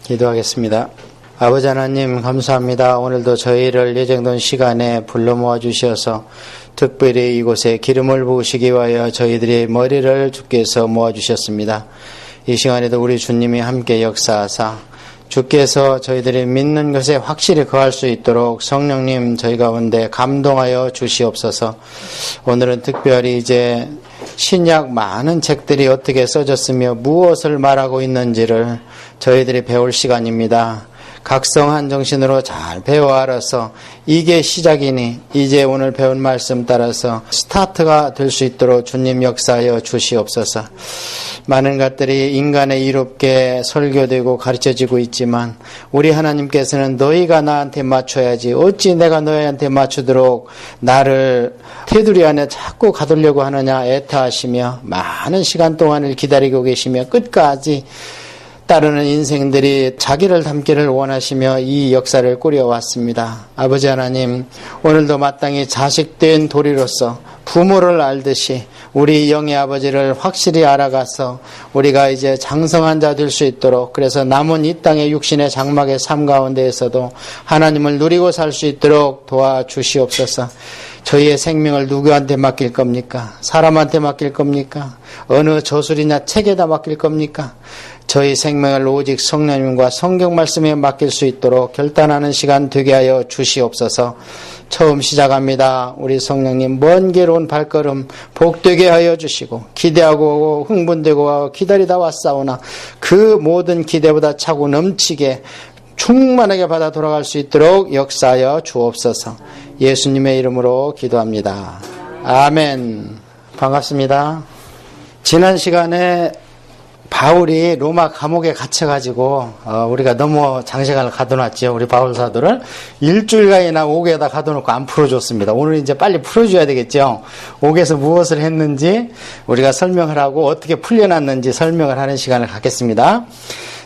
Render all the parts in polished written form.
기도하겠습니다. 아버지 하나님 감사합니다. 오늘도 저희를 예정된 시간에 불러 모아 주셔서 특별히 이곳에 기름을 부으시기 위하여 저희들의 머리를 주께서 모아 주셨습니다. 이 시간에도 우리 주님이 함께 역사하사 주께서 저희들이 믿는 것에 확실히 거할 수 있도록 성령님 저희 가운데 감동하여 주시옵소서. 오늘은 특별히 이제 신약 많은 책들이 어떻게 써졌으며 무엇을 말하고 있는지를 저희들이 배울 시간입니다. 각성한 정신으로 잘 배워 알아서 이게 시작이니 이제 오늘 배운 말씀 따라서 스타트가 될 수 있도록 주님 역사하여 주시옵소서. 많은 것들이 인간의 이롭게 설교되고 가르쳐지고 있지만 우리 하나님께서는 너희가 나한테 맞춰야지 어찌 내가 너희한테 맞추도록 나를 테두리 안에 자꾸 가두려고 하느냐 애타하시며 많은 시간 동안을 기다리고 계시며 끝까지 따르는 인생들이 자기를 닮기를 원하시며 이 역사를 꾸려왔습니다. 아버지 하나님, 오늘도 마땅히 자식된 도리로서 부모를 알듯이 우리 영의 아버지를 확실히 알아가서 우리가 이제 장성한 자 될 수 있도록, 그래서 남은 이 땅의 육신의 장막의 삶 가운데에서도 하나님을 누리고 살 수 있도록 도와주시옵소서. 저희의 생명을 누구한테 맡길 겁니까? 사람한테 맡길 겁니까? 어느 저술이나 책에다 맡길 겁니까? 저희 생명을 오직 성령님과 성경 말씀에 맡길 수 있도록 결단하는 시간 되게 하여 주시옵소서. 처음 시작합니다. 우리 성령님 먼 길 온 발걸음 복되게 하여 주시고 기대하고 흥분되고 기다리다 왔사오나 그 모든 기대보다 차고 넘치게 충만하게 받아 돌아갈 수 있도록 역사하여 주옵소서. 예수님의 이름으로 기도합니다. 아멘. 반갑습니다. 지난 시간에 바울이 로마 감옥에 갇혀가지고 우리가 너무 장시간을 가둬놨죠. 우리 바울 사도를 일주일간이나 옥에다 가둬놓고 안 풀어줬습니다. 오늘 이제 빨리 풀어줘야 되겠죠. 옥에서 무엇을 했는지 우리가 설명을 하고 어떻게 풀려났는지 설명을 하는 시간을 갖겠습니다.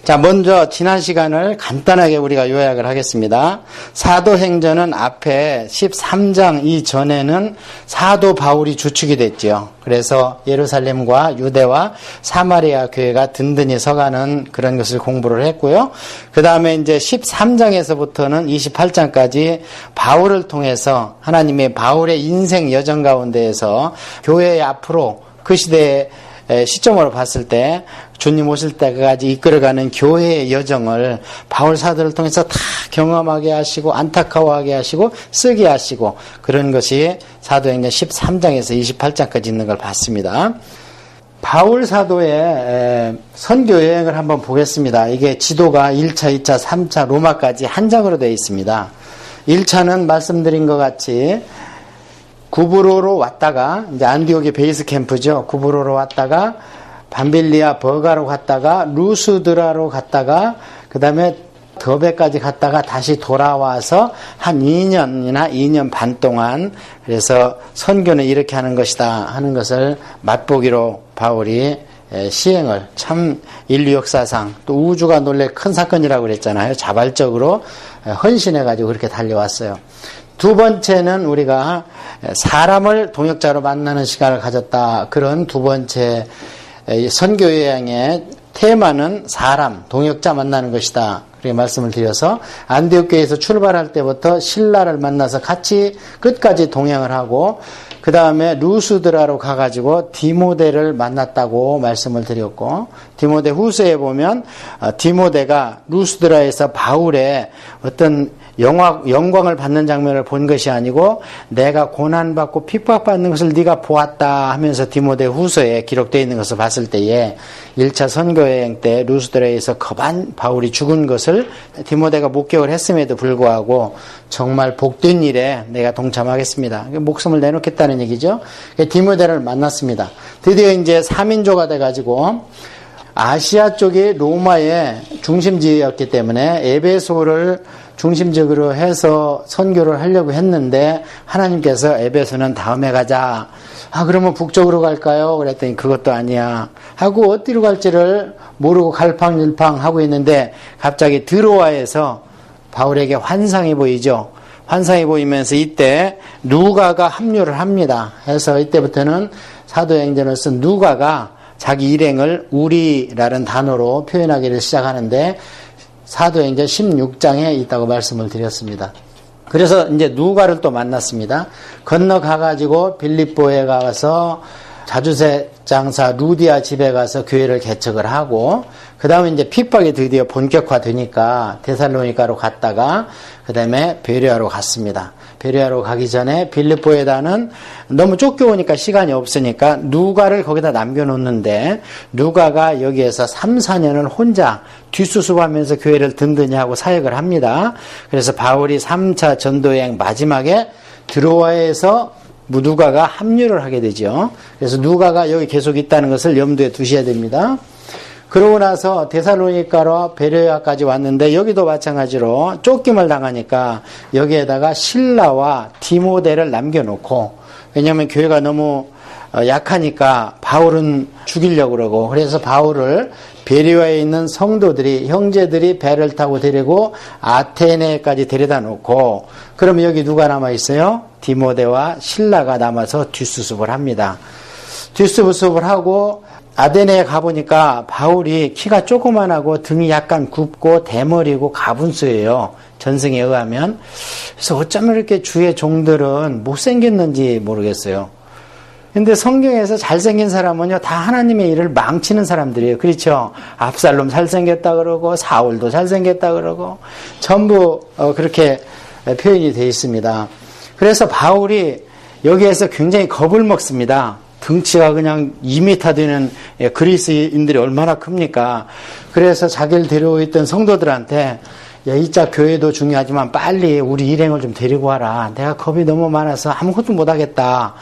자, 먼저 지난 시간을 간단하게 우리가 요약을 하겠습니다. 사도행전은 앞에 13장 이전에는 사도 바울이 주축이 됐죠. 그래서 예루살렘과 유대와 사마리아 교회가 든든히 서가는 그런 것을 공부를 했고요. 그 다음에 이제 13장에서부터는 28장까지 바울을 통해서 하나님의 바울의 인생 여정 가운데에서 교회의 앞으로 그 시대의 시점으로 봤을 때 주님 오실 때까지 이끌어가는 교회의 여정을 바울 사도를 통해서 다 경험하게 하시고 안타까워하게 하시고 쓰게 하시고 그런 것이 사도행전 13장에서 28장까지 있는 걸 봤습니다. 바울 사도의 선교 여행을 한번 보겠습니다. 이게 지도가 1차, 2차, 3차 로마까지 한 장으로 되어 있습니다. 1차는 말씀드린 것 같이 구브로로 왔다가 이제 안디옥이 베이스 캠프죠. 구브로로 왔다가 밤빌리아 버가로 갔다가 루스드라로 갔다가 그 다음에 더베까지 갔다가 다시 돌아와서 한 2년이나 2년 반 동안 그래서 선교는 이렇게 하는 것이다 하는 것을 맛보기로 바울이 시행을 참 인류 역사상 또 우주가 놀래 큰 사건이라고 그랬잖아요. 자발적으로 헌신해가지고 그렇게 달려왔어요. 두 번째는 우리가 사람을 동역자로 만나는 시간을 가졌다. 그런 두 번째 선교여행의 테마는 사람, 동역자 만나는 것이다. 그렇게 말씀을 드려서 안디옥 교회에서 출발할 때부터 신라를 만나서 같이 끝까지 동행을 하고 그 다음에 루스드라로 가가지고 디모데를 만났다고 말씀을 드렸고 디모데 후서에 보면 디모데가 루스드라에서 바울의 어떤 영광을 받는 장면을 본 것이 아니고 내가 고난받고 핍박받는 것을 네가 보았다 하면서 디모데 후서에 기록되어 있는 것을 봤을 때에 1차 선교여행 때 루스드라에서 거반 바울이 죽은 것을 디모데가 목격을 했음에도 불구하고 정말 복된 일에 내가 동참하겠습니다. 목숨을 내놓겠다는 얘기죠. 디모데를 만났습니다. 드디어 이제 3인조가 돼가지고 아시아 쪽이 로마의 중심지였기 때문에 에베소를 중심적으로 해서 선교를 하려고 했는데 하나님께서 에베소는 다음에 가자. 그러면 북쪽으로 갈까요? 그랬더니 그것도 아니야. 하고 어디로 갈지를 모르고 갈팡질팡 하고 있는데 갑자기 드로아에서 바울에게 환상이 보이죠. 환상이 보이면서 이때 누가가 합류를 합니다. 해서 이때부터는 사도행전을 쓴 누가가 자기 일행을 우리라는 단어로 표현하기를 시작하는데 사도행전 16장에 있다고 말씀을 드렸습니다. 그래서 이제 누가를 또 만났습니다. 건너가가지고 빌립보에 가서 자주세 장사 루디아 집에 가서 교회를 개척을 하고, 그 다음에 이제 핍박이 드디어 본격화되니까 데살로니가로 갔다가 그 다음에 베레아로 갔습니다. 베레아로 가기 전에 빌립보에다는 너무 쫓겨오니까 시간이 없으니까 누가를 거기다 남겨놓는데, 누가가 여기에서 3, 4년을 혼자 뒷수습하면서 교회를 든든히 하고 사역을 합니다. 그래서 바울이 3차 전도여행 마지막에 드로아에서 누가가 합류를 하게 되죠. 그래서 누가가 여기 계속 있다는 것을 염두에 두셔야 됩니다. 그러고 나서 데살로니가로 베레아까지 왔는데, 여기도 마찬가지로 쫓김을 당하니까 여기에다가 실라와 디모데를 남겨놓고, 왜냐하면 교회가 너무 약하니까 바울은 죽이려고 그러고, 그래서 바울을 베레아에 있는 성도들이, 형제들이 배를 타고 데리고 아테네까지 데려다 놓고, 그러면 여기 누가 남아있어요? 디모데와 실라가 남아서 뒷수습을 합니다. 뒷수습을 하고 아테네에 가보니까 바울이 키가 조그만하고 등이 약간 굽고 대머리고 가분수예요. 전승에 의하면. 그래서 어쩌면 이렇게 주의 종들은 못생겼는지 모르겠어요. 근데 성경에서 잘생긴 사람은요, 다 하나님의 일을 망치는 사람들이에요. 그렇죠? 압살롬 잘생겼다 그러고, 사울도 잘생겼다 그러고, 전부 그렇게 표현이 되어 있습니다. 그래서 바울이 여기에서 굉장히 겁을 먹습니다. 등치가 그냥 2m 되는 그리스인들이 얼마나 큽니까? 그래서 자기를 데려오 있던 성도들한테, 야, 이자 교회도 중요하지만 빨리 우리 일행을 좀 데리고 와라. 내가 겁이 너무 많아서 아무것도 못하겠다.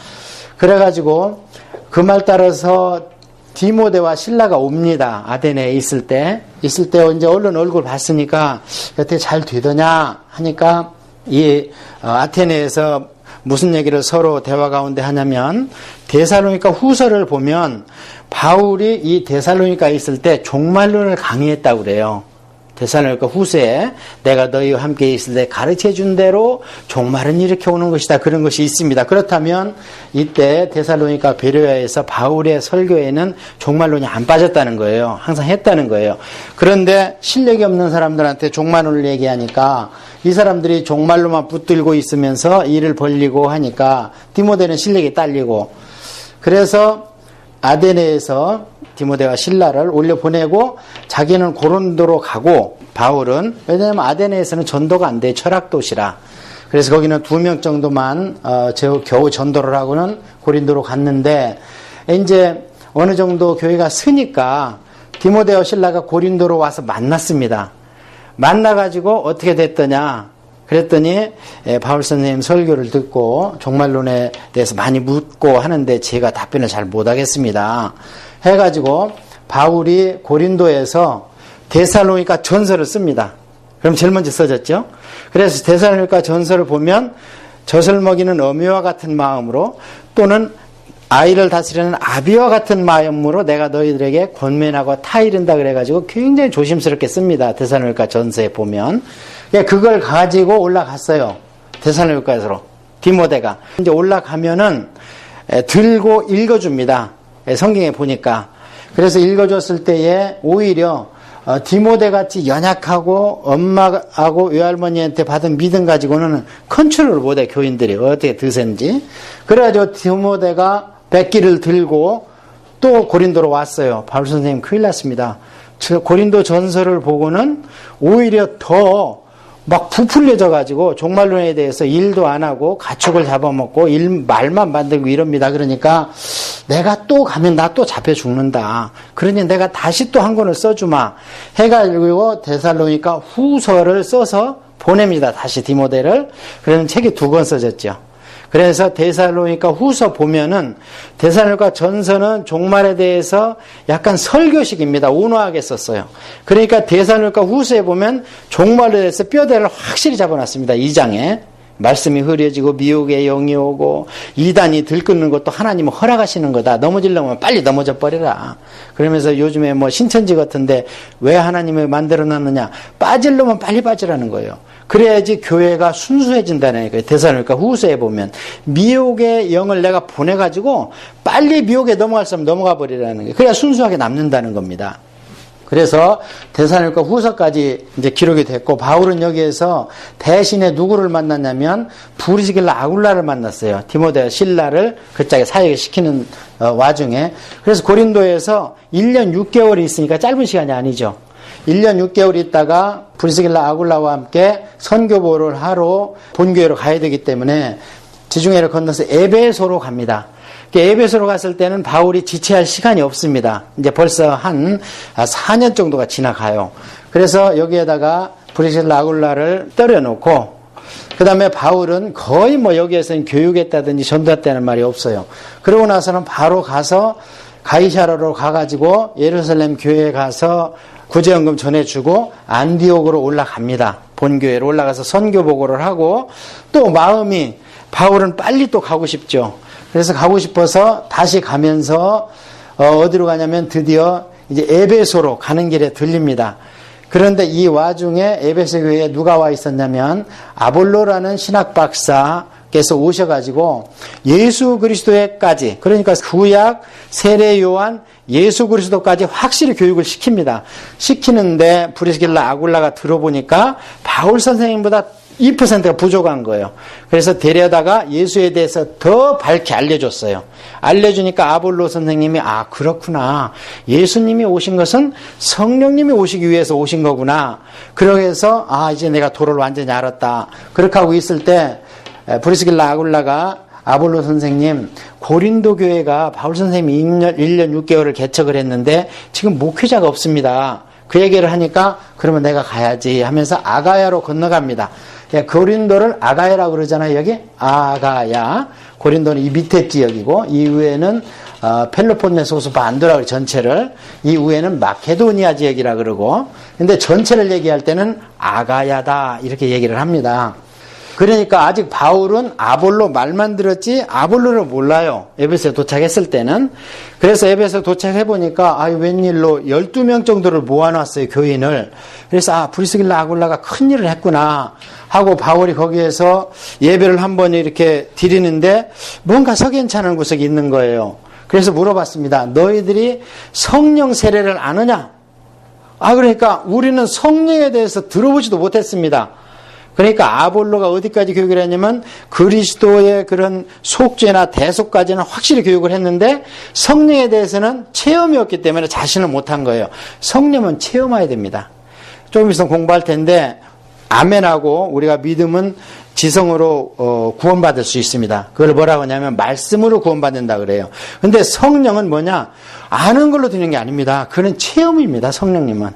그래가지고 그 말 따라서 디모데와 실라가 옵니다. 아테네에 있을 때 이제 얼른 얼굴 봤으니까 어떻게 잘 되더냐 하니까, 이 아테네에서 무슨 얘기를 서로 대화 가운데 하냐면, 데살로니가 후서를 보면 바울이 이 데살로니가에 있을 때 종말론을 강의했다고 그래요. 데살로니가 후서에 내가 너희와 함께 있을 때 가르쳐 준 대로 종말은 이렇게 오는 것이다, 그런 것이 있습니다. 그렇다면 이때 데살로니가 베레아에서 바울의 설교에는 종말론이 안 빠졌다는 거예요. 항상 했다는 거예요. 그런데 실력이 없는 사람들한테 종말론을 얘기하니까 이 사람들이 종말로만 붙들고 있으면서 일을 벌리고 하니까 디모데는 실력이 딸리고, 그래서 아테네에서 디모데와 실라를 올려보내고 자기는 고린도로 가고, 바울은, 왜냐하면 아테네에서는 전도가 안 돼, 철학도시라. 그래서 거기는 2명 정도만 겨우 전도를 하고는 고린도로 갔는데, 이제 어느 정도 교회가 서니까 디모데와 실라가 고린도로 와서 만났습니다. 만나가지고 어떻게 됐더냐 그랬더니, 바울 선생님 설교를 듣고 종말론에 대해서 많이 묻고 하는데 제가 답변을 잘 못하겠습니다 해가지고 바울이 고린도에서 데살로니가 전서를 씁니다. 그럼 제일 먼저 써졌죠. 그래서 데살로니가 전서를 보면 젖을 먹이는 어미와 같은 마음으로, 또는 아이를 다스리는 아비와 같은 마음으로 내가 너희들에게 권면하고 타이른다 그래가지고 굉장히 조심스럽게 씁니다. 데살로니가 전서에 보면. 그걸 가지고 올라갔어요. 데살로니가에서 디모데가. 이제 올라가면은 들고 읽어줍니다. 성경에 보니까. 그래서 읽어줬을 때에 오히려 디모데 같이 연약하고 엄마하고 외할머니한테 받은 믿음 가지고는 컨트롤을 못해, 교인들이 어떻게 드센지. 그래가지고 디모데가 백기를 들고 또 고린도로 왔어요. 바울 선생님 큰일 났습니다. 고린도 전서를 보고는 오히려 더 막 부풀려져 가지고 종말론에 대해서 일도 안 하고 가축을 잡아먹고 말만 만들고 이럽니다. 그러니까 내가 또 가면 나 또 잡혀 죽는다. 그러니 내가 다시 또 한 권을 써주마 해가지고 데살로니가 후서를 써서 보냅니다. 다시 디모데를. 그래서 책이 2권 써졌죠. 그래서 데살로니가 후서 보면은, 데살로니가 전서는 종말에 대해서 약간 설교식입니다. 온화하게 썼어요. 그러니까 데살로니가 후서에 보면 종말에 대해서 뼈대를 확실히 잡아놨습니다. 2장에. 말씀이 흐려지고 미혹의 영이 오고 이단이 들끓는 것도 하나님은 허락하시는 거다. 넘어지려면 빨리 넘어져 버려라. 그러면서 요즘에 뭐 신천지 같은데 왜 하나님을 만들어놨느냐, 빠지려면 빨리 빠지라는 거예요. 그래야지 교회가 순수해진다는 거예요. 데살로니가 후서에 보면 미혹의 영을 내가 보내가지고 빨리 미혹에 넘어갈 사람 넘어가 버리라는 거예요. 그래야 순수하게 남는다는 겁니다. 그래서 데살로니가 후서까지 이제 기록이 됐고, 바울은 여기에서 대신에 누구를 만났냐면 브리스길라 아굴라를 만났어요. 디모데 실라를 그 짝에 사역을 시키는 와중에. 그래서 고린도에서 1년 6개월이 있으니까 짧은 시간이 아니죠. 1년 6개월 있다가 브리스길라 아굴라와 함께 선교보를 하러 본교회로 가야 되기 때문에 지중해를 건너서 에베소로 갑니다. 에베소로 갔을 때는 바울이 지체할 시간이 없습니다. 이제 벌써 한 4년 정도가 지나가요. 그래서 여기에다가 브리스길라 아굴라를 때려놓고, 그 다음에 바울은 거의 여기에서는 교육했다든지 전도했다는 말이 없어요. 그러고 나서는 바로 가서 가이사라로 가가지고 예루살렘 교회에 가서 구제연금 전해주고 안디옥으로 올라갑니다. 본교회로 올라가서 선교 보고를 하고, 또 마음이 바울은 빨리 또 가고 싶죠. 그래서 가고 싶어서 다시 가면서 어디로 가냐면 드디어 이제 에베소로 가는 길에 들립니다. 그런데 이 와중에 에베소 교회에 누가 와 있었냐면 아볼로라는 신학 박사께서 오셔가지고 예수 그리스도에까지, 그러니까 구약 세례 요한 예수 그리스도까지 확실히 교육을 시킵니다. 시키는데 브리스길라 아굴라가 들어보니까 바울 선생님보다 2%가 부족한 거예요. 그래서 데려다가 예수에 대해서 더 밝게 알려줬어요. 알려주니까 아볼로 선생님이 그렇구나. 예수님이 오신 것은 성령님이 오시기 위해서 오신 거구나. 그래서 이제 내가 도를 완전히 알았다. 그렇게 하고 있을 때 브리스길라 아굴라가 아볼로 선생님, 고린도 교회가 바울 선생님이 1년 6개월을 개척을 했는데 지금 목회자가 없습니다. 그 얘기를 하니까 그러면 내가 가야지 하면서 아가야로 건너갑니다. 고린도를 아가야라고 그러잖아요. 여기 아가야. 고린도는 이 밑에 지역이고, 이후에는 펠로폰네소스 반도라고 전체를, 이후에는 마케도니아 지역이라 그러고, 근데 전체를 얘기할 때는 아가야다 이렇게 얘기를 합니다. 그러니까 아직 바울은 아볼로 말만 들었지 아볼로를 몰라요. 에베소에 도착했을 때는. 그래서 에베소에 도착해보니까 웬일로 12명 정도를 모아놨어요, 교인을. 그래서 브리스길라 아굴라가 큰일을 했구나 하고 바울이 거기에서 예배를 한번 이렇게 드리는데 뭔가 석연찮은 구석이 있는 거예요. 그래서 물어봤습니다. 너희들이 성령 세례를 아느냐? 그러니까 우리는 성령에 대해서 들어보지도 못했습니다. 그러니까 아볼로가 어디까지 교육을 했냐면 그리스도의 그런 속죄나 대속까지는 확실히 교육을 했는데 성령에 대해서는 체험이 없기 때문에 자신을 못한 거예요. 성령은 체험해야 됩니다. 조금 있으면 공부할 텐데 아멘하고 우리가 믿음은 지성으로 구원받을 수 있습니다. 그걸 뭐라고 하냐면 말씀으로 구원받는다 그래요. 근데 성령은 뭐냐? 아는 걸로 되는 게 아닙니다. 그는 체험입니다. 성령님은.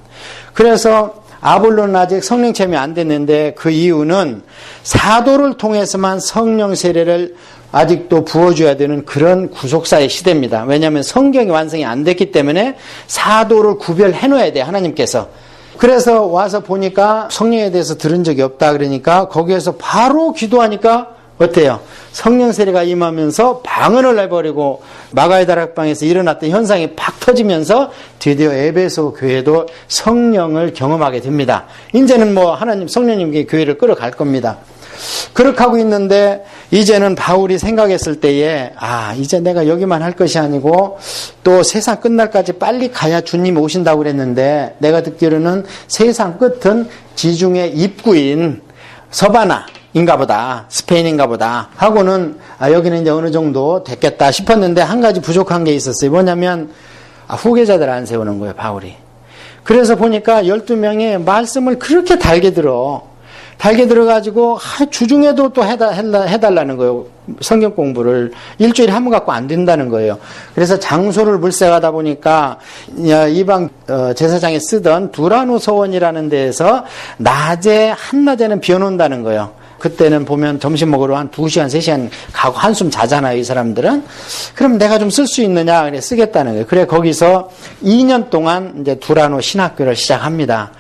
그래서 아볼로는 아직 성령 체험이 안 됐는데 그 이유는 사도를 통해서만 성령 세례를 아직도 부어줘야 되는 그런 구속사의 시대입니다. 왜냐하면 성경이 완성이 안 됐기 때문에 사도를 구별해 놓아야 돼요. 하나님께서. 그래서 와서 보니까 성령에 대해서 들은 적이 없다 그러니까 거기에서 바로 기도하니까 어때요? 성령 세례가 임하면서 방언을 내버리고 마가의 다락방에서 일어났던 현상이 팍 터지면서 드디어 에베소 교회도 성령을 경험하게 됩니다. 이제는 하나님 성령님께 교회를 끌어갈 겁니다. 그렇게 하고 있는데 이제는 바울이 생각했을 때에 이제 내가 여기만 할 것이 아니고 또 세상 끝날까지 빨리 가야 주님이 오신다고 그랬는데 내가 듣기로는 세상 끝은 지중해 입구인 서바나 인가보다 스페인인가보다 하고는 여기는 이제 어느 정도 됐겠다 싶었는데 한 가지 부족한 게 있었어요. 뭐냐면 후계자들 안 세우는 거예요, 바울이. 그래서 보니까 12명이 말씀을 그렇게 달게 들어가지고 주중에도 또 해달라는 거예요. 성경 공부를 일주일에 한 번 갖고 안 된다는 거예요. 그래서 장소를 물색하다 보니까 이방 제사장이 쓰던 두라노 서원이라는 데에서 한낮에는 비워놓는다는 거예요. 그때는 보면 점심 먹으러 한 2시간, 3시간 가고 한숨 자잖아요, 이 사람들은. 그럼 내가 좀 쓸 수 있느냐? 그래, 쓰겠다는 거예요. 그래, 거기서 2년 동안 이제 두라노 신학교를 시작합니다.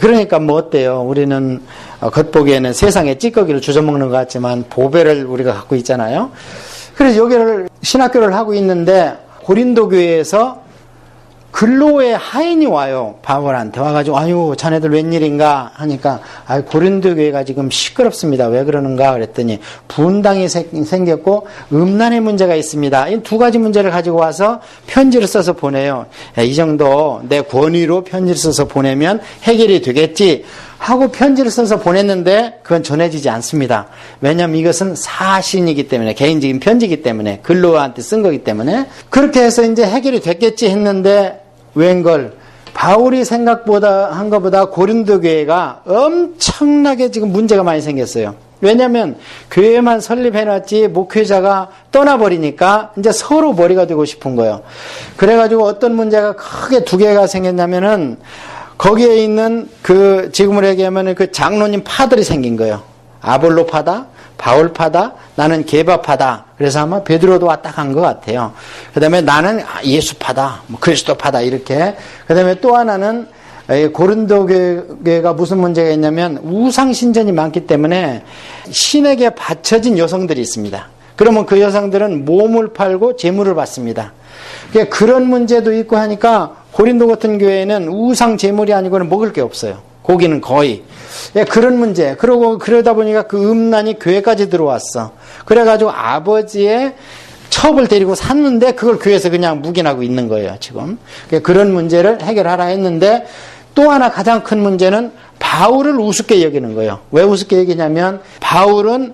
그러니까 어때요? 우리는 겉보기에는 세상에 찌꺼기를 주워먹는 것 같지만 보배를 우리가 갖고 있잖아요. 그래서 여기를 신학교를 하고 있는데 고린도 교회에서 근로의 하인이 와요. 바울한테 와가지고 아유 자네들 웬일인가 하니까 고린도 교회가 지금 시끄럽습니다. 왜 그러는가 그랬더니 분당이 생겼고 음란의 문제가 있습니다. 이 두 가지 문제를 가지고 와서 편지를 써서 보내요. 이 정도 내 권위로 편지를 써서 보내면 해결이 되겠지 하고 편지를 써서 보냈는데 그건 전해지지 않습니다. 왜냐하면 이것은 사신이기 때문에, 개인적인 편지이기 때문에, 근로한테 쓴 거기 때문에 그렇게 해서 이제 해결이 됐겠지 했는데 웬걸 바울이 생각보다 한 것보다 고린도 교회가 엄청나게 지금 문제가 많이 생겼어요. 왜냐하면 교회만 설립해놨지 목회자가 떠나버리니까 이제 서로 머리가 되고 싶은 거예요. 그래가지고 어떤 문제가 크게 두 개가 생겼냐면은 거기에 있는 그 지금으로 얘기하면 그 장로님 파들이 생긴 거예요. 아볼로 파다, 바울 파다, 나는 게바 파다. 그래서 아마 베드로도 왔다 간 것 같아요. 그 다음에 나는 예수 파다, 그리스도 파다 이렇게. 그 다음에 또 하나는 고린도 교회가 무슨 문제가 있냐면 우상 신전이 많기 때문에 신에게 바쳐진 여성들이 있습니다. 그러면 그 여성들은 몸을 팔고 재물을 받습니다. 그런 문제도 있고 하니까 고린도 같은 교회에는 우상 재물이 아니고는 먹을 게 없어요. 고기는 거의. 그런 문제. 그러다 보니까 그 음란이 교회까지 들어왔어. 그래가지고 아버지의 첩을 데리고 샀는데 그걸 교회에서 그냥 묵인하고 있는 거예요, 지금. 그런 문제를 해결하라 했는데 또 하나 가장 큰 문제는 바울을 우습게 여기는 거예요. 왜 우습게 여기냐면 바울은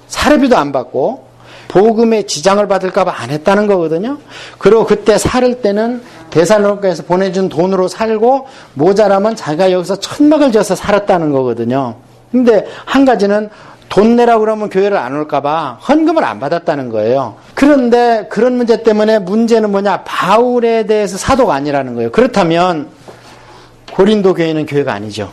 사례비도 안 받고 복음에 지장을 받을까봐 안 했다는 거거든요. 그리고 그때 살을 때는 데살로니가에서 보내준 돈으로 살고 모자라면 자기가 여기서 천막을 지어서 살았다는 거거든요. 근데 한 가지는 돈 내라고 그러면 교회를 안 올까봐 헌금을 안 받았다는 거예요. 그런데 그런 문제 때문에 문제는 뭐냐? 바울에 대해서 사도가 아니라는 거예요. 그렇다면 고린도 교회는 교회가 아니죠.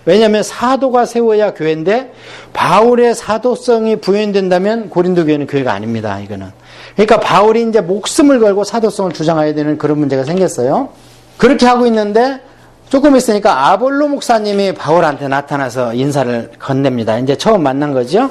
왜냐하면 사도가 세워야 교회인데 바울의 사도성이 부여된다면 고린도 교회는 교회가 아닙니다. 이거는. 그러니까 바울이 이제 목숨을 걸고 사도성을 주장해야 되는 그런 문제가 생겼어요. 그렇게 하고 있는데 조금 있으니까 아볼로 목사님이 바울한테 나타나서 인사를 건넵니다. 이제 처음 만난 거죠.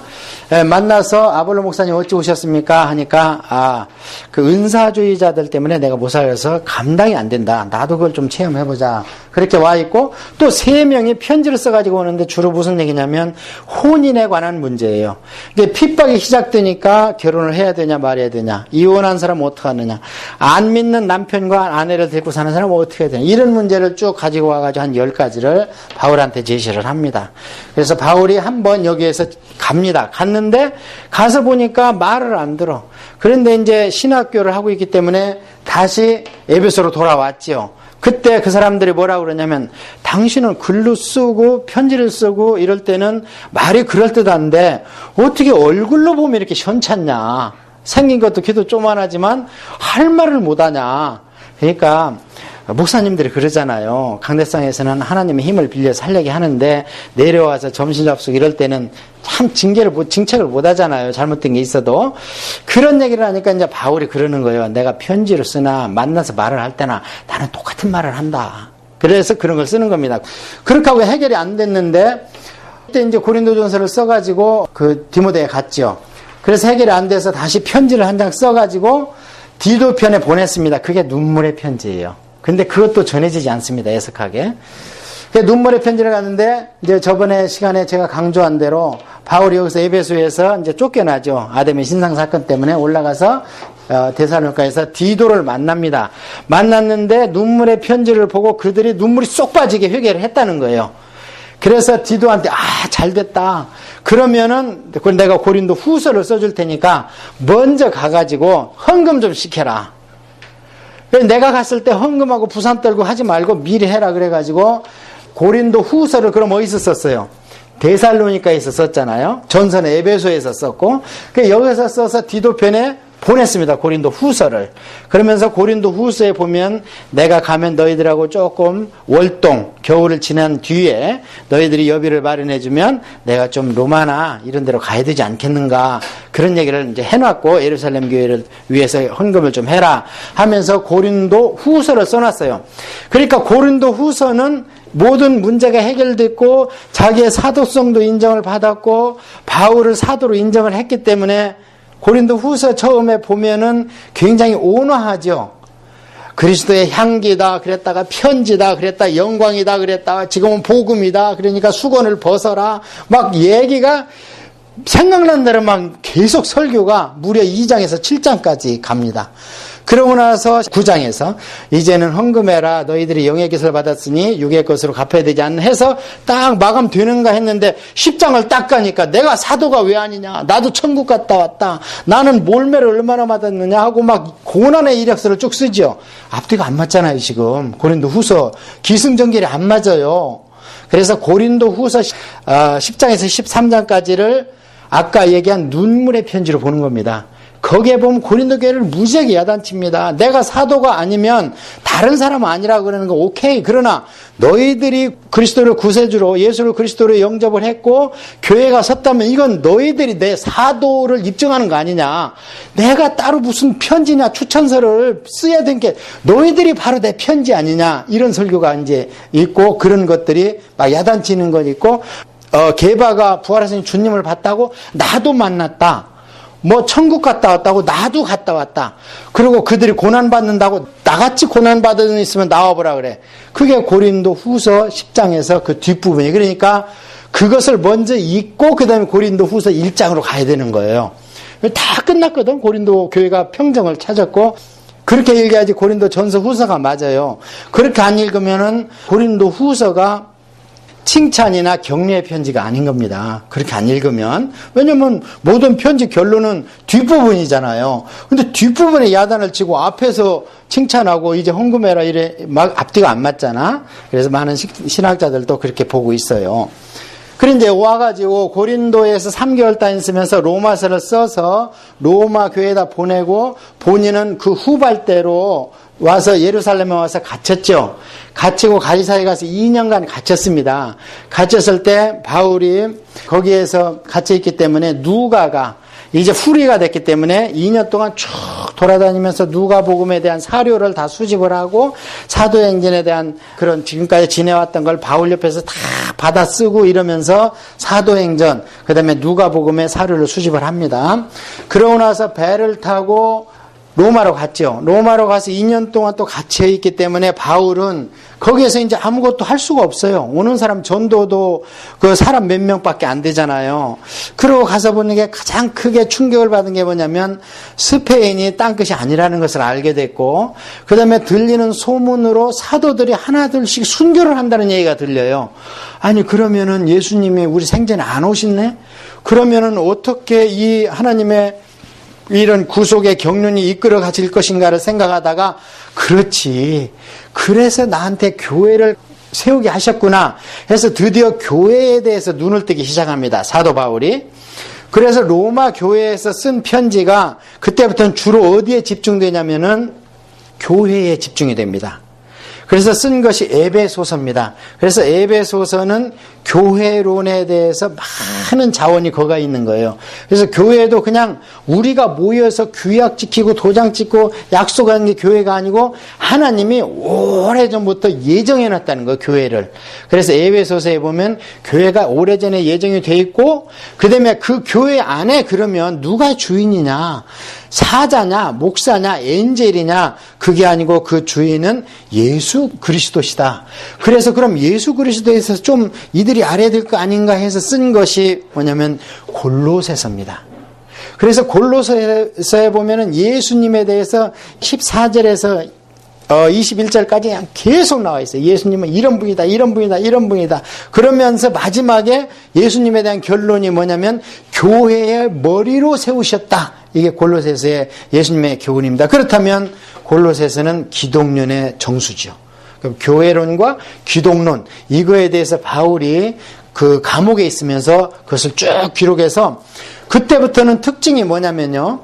만나서 아볼로 목사님 어찌 오셨습니까? 하니까 그 은사주의자들 때문에 내가 못 살려서 감당이 안 된다. 나도 그걸 좀 체험해보자. 그렇게 와 있고 또 3명이 편지를 써가지고 오는데 주로 무슨 얘기냐면 혼인에 관한 문제예요. 이제 핍박이 시작되니까 결혼을 해야 되냐 말해야 되냐, 이혼한 사람은 어떻게 하느냐, 안 믿는 남편과 아내를 데리고 사는 사람은 어떻게 해야 되냐, 이런 문제를 쭉 가지고 와가지고 한 10가지를 바울한테 제시를 합니다. 그래서 바울이 한번 여기에서 갑니다. 갔는데 가서 보니까 말을 안 들어. 그런데 이제 신학교를 하고 있기 때문에 다시 에베소로 돌아왔지요. 그때 그 사람들이 뭐라고 그러냐면 당신은 글로 쓰고 편지를 쓰고 이럴 때는 말이 그럴듯한데 어떻게 얼굴로 보면 이렇게 현찮냐. 생긴 것도 키도 조만하지만 할 말을 못하냐. 그러니까 목사님들이 그러잖아요. 강대상에서는 하나님의 힘을 빌려서 하려고 하는데 내려와서 점심 접속 이럴 때는 참 징책을 못 하잖아요. 잘못된 게 있어도. 그런 얘기를 하니까 이제 바울이 그러는 거예요. 내가 편지를 쓰나 만나서 말을 할 때나 나는 똑같은 말을 한다. 그래서 그런 걸 쓰는 겁니다. 그렇게 하고 해결이 안 됐는데 그때 이제 고린도전서를 써가지고 그 디모데에 갔죠. 그래서 해결이 안 돼서 다시 편지를 한 장 써가지고 디도 편에 보냈습니다. 그게 눈물의 편지예요. 근데 그것도 전해지지 않습니다. 애석하게. 눈물의 편지를 갔는데 이제 저번에 시간에 제가 강조한 대로 바울이 여기서 에베소에서 이제 쫓겨나죠. 아담의 신상 사건 때문에 올라가서 데살로니가에서 디도를 만납니다. 만났는데 눈물의 편지를 보고 그들이 눈물이 쏙 빠지게 회개를 했다는 거예요. 그래서 디도한테 잘 됐다. 그러면은 내가 고린도 후서를 써줄 테니까 먼저 가가지고 헌금 좀 시켜라. 내가 갔을 때 헌금하고 부산 떨고 하지 말고 미리 해라 그래가지고 고린도 후서를 그럼 어디서 썼어요? 데살로니가에서 썼잖아요. 전서는 에베소에서 썼고 여기서 써서 디도편에 보냈습니다. 고린도 후서를. 그러면서 고린도 후서에 보면 내가 가면 너희들하고 조금 월동, 겨울을 지난 뒤에 너희들이 여비를 마련해주면 내가 좀 로마나 이런 데로 가야 되지 않겠는가. 그런 얘기를 이제 해놨고 예루살렘 교회를 위해서 헌금을 좀 해라 하면서 고린도 후서를 써놨어요. 그러니까 고린도 후서는 모든 문제가 해결됐고 자기의 사도성도 인정을 받았고 바울을 사도로 인정을 했기 때문에 고린도 후서 처음에 보면은 굉장히 온화하죠. 그리스도의 향기다 그랬다가 편지다 그랬다 영광이다 그랬다가 지금은 복음이다 그러니까 수건을 벗어라 막 얘기가 생각난 대로 막 계속 설교가 무려 2장에서 7장까지 갑니다. 그러고 나서 9장에서 이제는 헌금해라 너희들이 영의 깃을 받았으니 육의 것으로 갚아야 되지 않나 해서 딱 마감되는가 했는데 10장을 딱 가니까 내가 사도가 왜 아니냐 나도 천국 갔다 왔다 나는 몰매를 얼마나 받았느냐 하고 막 고난의 이력서를 쭉 쓰죠. 앞뒤가 안 맞잖아요. 지금 고린도 후서 기승전결이 안 맞아요. 그래서 고린도 후서 10장에서 13장까지를 아까 얘기한 눈물의 편지로 보는 겁니다. 거기에 보면 고린도 교회를 무지하게 야단칩니다. 내가 사도가 아니면 다른 사람 아니라고 그러는 거 오케이. 그러나 너희들이 그리스도를 구세주로 예수를 그리스도로 영접을 했고 교회가 섰다면 이건 너희들이 내 사도를 입증하는 거 아니냐. 내가 따로 무슨 편지냐 추천서를 써야 되는 게 너희들이 바로 내 편지 아니냐. 이런 설교가 이제 있고 그런 것들이 막 야단치는 건 있고 게바가 부활하신 주님을 봤다고 나도 만났다. 뭐 천국 갔다 왔다고 나도 갔다 왔다. 그리고 그들이 고난받는다고 나같이 고난받은 있으면 나와보라 그래. 그게 고린도 후서 10장에서 그 뒷부분이. 그러니까 그것을 먼저 읽고 그 다음에 고린도 후서 1장으로 가야 되는 거예요. 다 끝났거든. 고린도 교회가 평정을 찾았고 그렇게 읽어야지 고린도 전서 후서가 맞아요. 그렇게 안 읽으면은 고린도 후서가 칭찬이나 격려의 편지가 아닌 겁니다. 그렇게 안 읽으면. 왜냐면 모든 편지 결론은 뒷부분이잖아요. 근데 뒷부분에 야단을 치고 앞에서 칭찬하고 이제 헌금해라 이래 막 앞뒤가 안 맞잖아. 그래서 많은 신학자들도 그렇게 보고 있어요. 그래 이제 와가지고 고린도에서 3개월 다니면서 로마서를 써서 로마 교회에다 보내고 본인은 그 후발대로 와서 예루살렘에 와서 갇혔죠. 갇히고 가이사랴에 가서 2년간 갇혔습니다. 갇혔을 때 바울이 거기에서 갇혀있기 때문에 누가가 이제 후리가 됐기 때문에 2년 동안 쭉 돌아다니면서 누가복음에 대한 사료를 다 수집을 하고 사도행전에 대한 그런 지금까지 지내왔던 걸 바울 옆에서 다 받아 쓰고 이러면서 사도행전 그다음에 누가복음의 사료를 수집을 합니다. 그러고 나서 배를 타고 로마로 갔죠. 로마로 가서 2년 동안 또 갇혀있기 때문에 바울은 거기에서 이제 아무것도 할 수가 없어요. 오는 사람 전도도 그 사람 몇 명밖에 안 되잖아요. 그러고 가서 보는 게 가장 크게 충격을 받은 게 뭐냐면 스페인이 땅끝이 아니라는 것을 알게 됐고 그 다음에 들리는 소문으로 사도들이 하나둘씩 순교를 한다는 얘기가 들려요. 아니 그러면은 예수님이 우리 생전에 안 오셨네? 그러면은 어떻게 이 하나님의 이런 구속의 경륜이 이끌어 가질 것인가를 생각하다가 그렇지. 그래서 나한테 교회를 세우게 하셨구나 해서 드디어 교회에 대해서 눈을 뜨기 시작합니다. 사도 바울이. 그래서 로마 교회에서 쓴 편지가 그때부터는 주로 어디에 집중되냐면은 교회에 집중이 됩니다. 그래서 쓴 것이 에베소서입니다. 그래서 에베소서는 교회론에 대해서 많은 자원이 거가 있는 거예요. 그래서 교회도 그냥 우리가 모여서 규약 지키고 도장 찍고 약속하는 게 교회가 아니고 하나님이 오래전부터 예정해놨다는 거예요. 교회를. 그래서 에베소서에 보면 교회가 오래전에 예정이 돼 있고 그 다음에 그 교회 안에 그러면 누가 주인이냐 사자냐 목사냐 엔젤이냐 그게 아니고 그 주인은 예수 그리스도시다. 그래서 그럼 예수 그리스도에서 좀 이들이 알아야 될 거 아닌가 해서 쓴 것이 뭐냐면 골로새서입니다. 그래서 골로새서에 보면은 예수님에 대해서 14절에서 21절까지 그냥 계속 나와 있어요. 예수님은 이런 분이다, 이런 분이다, 이런 분이다. 그러면서 마지막에 예수님에 대한 결론이 뭐냐면 교회의 머리로 세우셨다. 이게 골로새서의 예수님의 교훈입니다. 그렇다면 골로새서는 기독론의 정수죠. 교회론과 기독론 이거에 대해서 바울이 그 감옥에 있으면서 그것을 쭉 기록해서 그때부터는 특징이 뭐냐면요.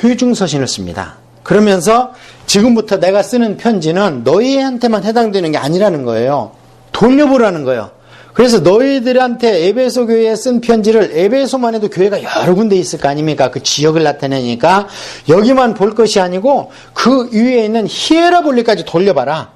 회중서신을 씁니다. 그러면서 지금부터 내가 쓰는 편지는 너희한테만 해당되는 게 아니라는 거예요. 돌려보라는 거예요. 그래서 너희들한테 에베소 교회에 쓴 편지를 에베소만 해도 교회가 여러 군데 있을 거 아닙니까? 그 지역을 나타내니까 여기만 볼 것이 아니고 그 위에 있는 히에라볼리까지 돌려봐라.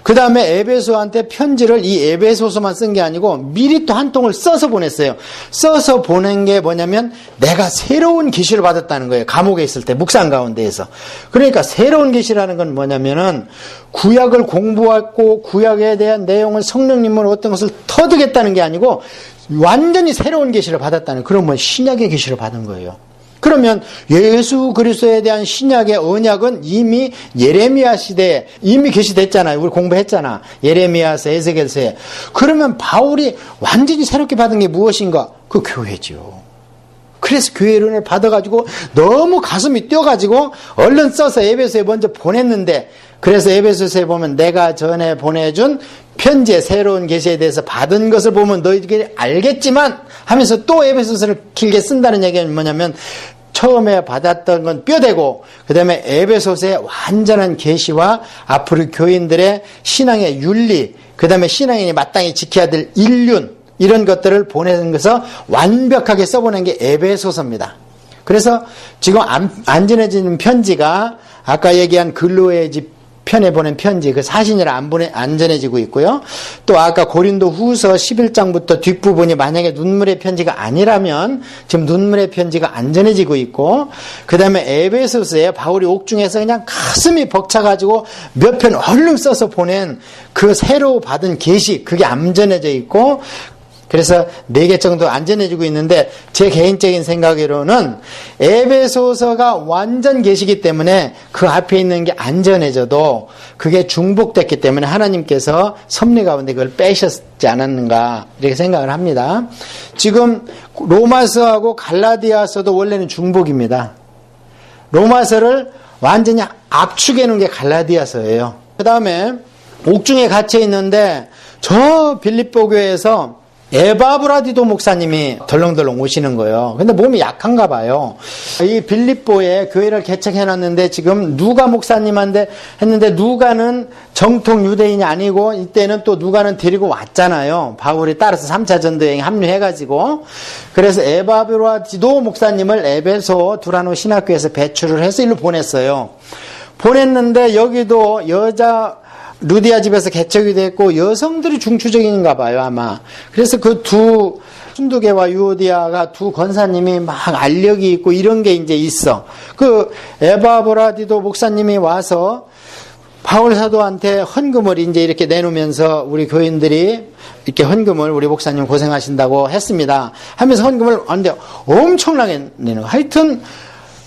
그 다음에 에베소한테 편지를 이 에베소서만 쓴 게 아니고 미리 또 한 통을 써서 보냈어요. 써서 보낸 게 뭐냐면 내가 새로운 계시를 받았다는 거예요. 감옥에 있을 때 묵상 가운데에서. 그러니까 새로운 계시라는 건 뭐냐면은 구약을 공부하고 구약에 대한 내용을 성령님으로 어떤 것을 터득했다는 게 아니고 완전히 새로운 계시를 받았다는 그런 뭐 신약의 계시를 받은 거예요. 그러면 예수 그리스도에 대한 신약의 언약은 이미 예레미야 시대에 이미 계시됐잖아요. 우리 공부했잖아. 예레미야서, 에스겔서에. 그러면 바울이 완전히 새롭게 받은 게 무엇인가? 그 교회죠. 그래서 교회 은혜를 받아가지고 너무 가슴이 뛰어가지고 얼른 써서 에베소에 먼저 보냈는데, 그래서 에베소서에 보면 내가 전에 보내준 편지의 새로운 계시에 대해서 받은 것을 보면 너희들이 알겠지만 하면서 또 에베소서를 길게 쓴다는 얘기는 뭐냐면 처음에 받았던 건 뼈대고 그 다음에 에베소서의 완전한 계시와 앞으로 교인들의 신앙의 윤리, 그 다음에 신앙인이 마땅히 지켜야 될 일륜, 이런 것들을 보내는 것을 완벽하게 써보낸 게 에베소서입니다. 그래서 지금 안 전해지는 편지가 아까 얘기한 근로의 집 편에 보낸 편지, 그 사신이라 안 전해지고 있고요. 또 아까 고린도 후서 11장부터 뒷부분이 만약에 눈물의 편지가 아니라면 지금 눈물의 편지가 안 전해지고 있고, 그 다음에 에베소서에 바울이 옥중에서 그냥 가슴이 벅차가지고 몇 편 얼른 써서 보낸 그 새로 받은 계시, 그게 안 전해져 있고, 그래서 4개 정도 안 전해지고 있는데 제 개인적인 생각으로는 에베소서가 완전 계시기 때문에 그 앞에 있는 게 안 전해져도 그게 중복됐기 때문에 하나님께서 섭리 가운데 그걸 빼셨지 않았는가 이렇게 생각을 합니다. 지금 로마서하고 갈라디아서도 원래는 중복입니다. 로마서를 완전히 압축해 놓은 게 갈라디아서예요. 그 다음에 옥중에 갇혀 있는데 저 빌립보 교회에서 에바브라디도 목사님이 덜렁덜렁 오시는 거예요. 근데 몸이 약한가 봐요. 이 빌립보에 교회를 개척해놨는데 지금 누가 목사님한테 했는데 누가는 정통 유대인이 아니고 이때는 또 누가는 데리고 왔잖아요. 바울이 따라서 3차 전도여행 합류해가지고. 그래서 에바브라디도 목사님을 에베소 두라노 신학교에서 배출을 해서 일로 보냈어요. 보냈는데 여기도 여자 루디아 집에서 개척이 됐고 여성들이 중추적인가 봐요 아마. 그래서 그 두 순두계와 유오디아가 두 권사님이 막 알력이 있고 이런 게 이제 있어. 그 에바브라디도 목사님이 와서 바울 사도한테 헌금을 이제 이렇게 내놓으면서 우리 교인들이 이렇게 헌금을 우리 목사님 고생하신다고 했습니다 하면서 헌금을 근데 엄청나게 내는. 하여튼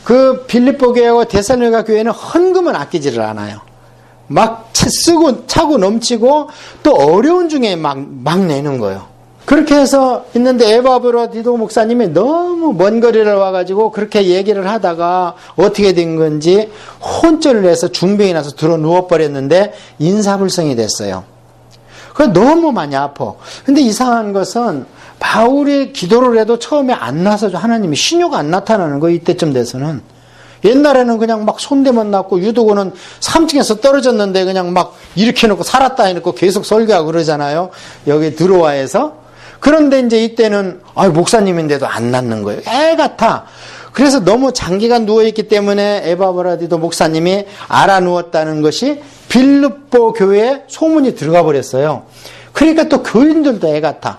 그 빌립보 교회와 데살로니가 교회는 헌금은 아끼지를 않아요. 막 쓰고 차고 넘치고 또 어려운 중에 막 내는 거예요. 그렇게 해서 있는데 에바브라디도 목사님이 너무 먼 거리를 와가지고 그렇게 얘기를 하다가 어떻게 된 건지 혼쭐을 내서 중병이 나서 들어 누워버렸는데 인사불성이 됐어요. 그래서 너무 많이 아파. 근데 이상한 것은 바울이 기도를 해도 처음에 안 나서죠. 하나님이 신효가 안 나타나는 거예요. 이때쯤 돼서는. 옛날에는 그냥 막 손대만 났고 유도고는 3층에서 떨어졌는데 그냥 막 이렇게 해놓고 살았다 해놓고 계속 설교하고 그러잖아요. 여기 들어와에서. 그런데 이제 이때는 목사님인데도 안 낫는 거예요. 애 같아. 그래서 너무 장기간 누워있기 때문에 에바브라디도 목사님이 알아 누웠다는 것이 빌립보 교회에 소문이 들어가 버렸어요. 그러니까 또 교인들도 애 같아.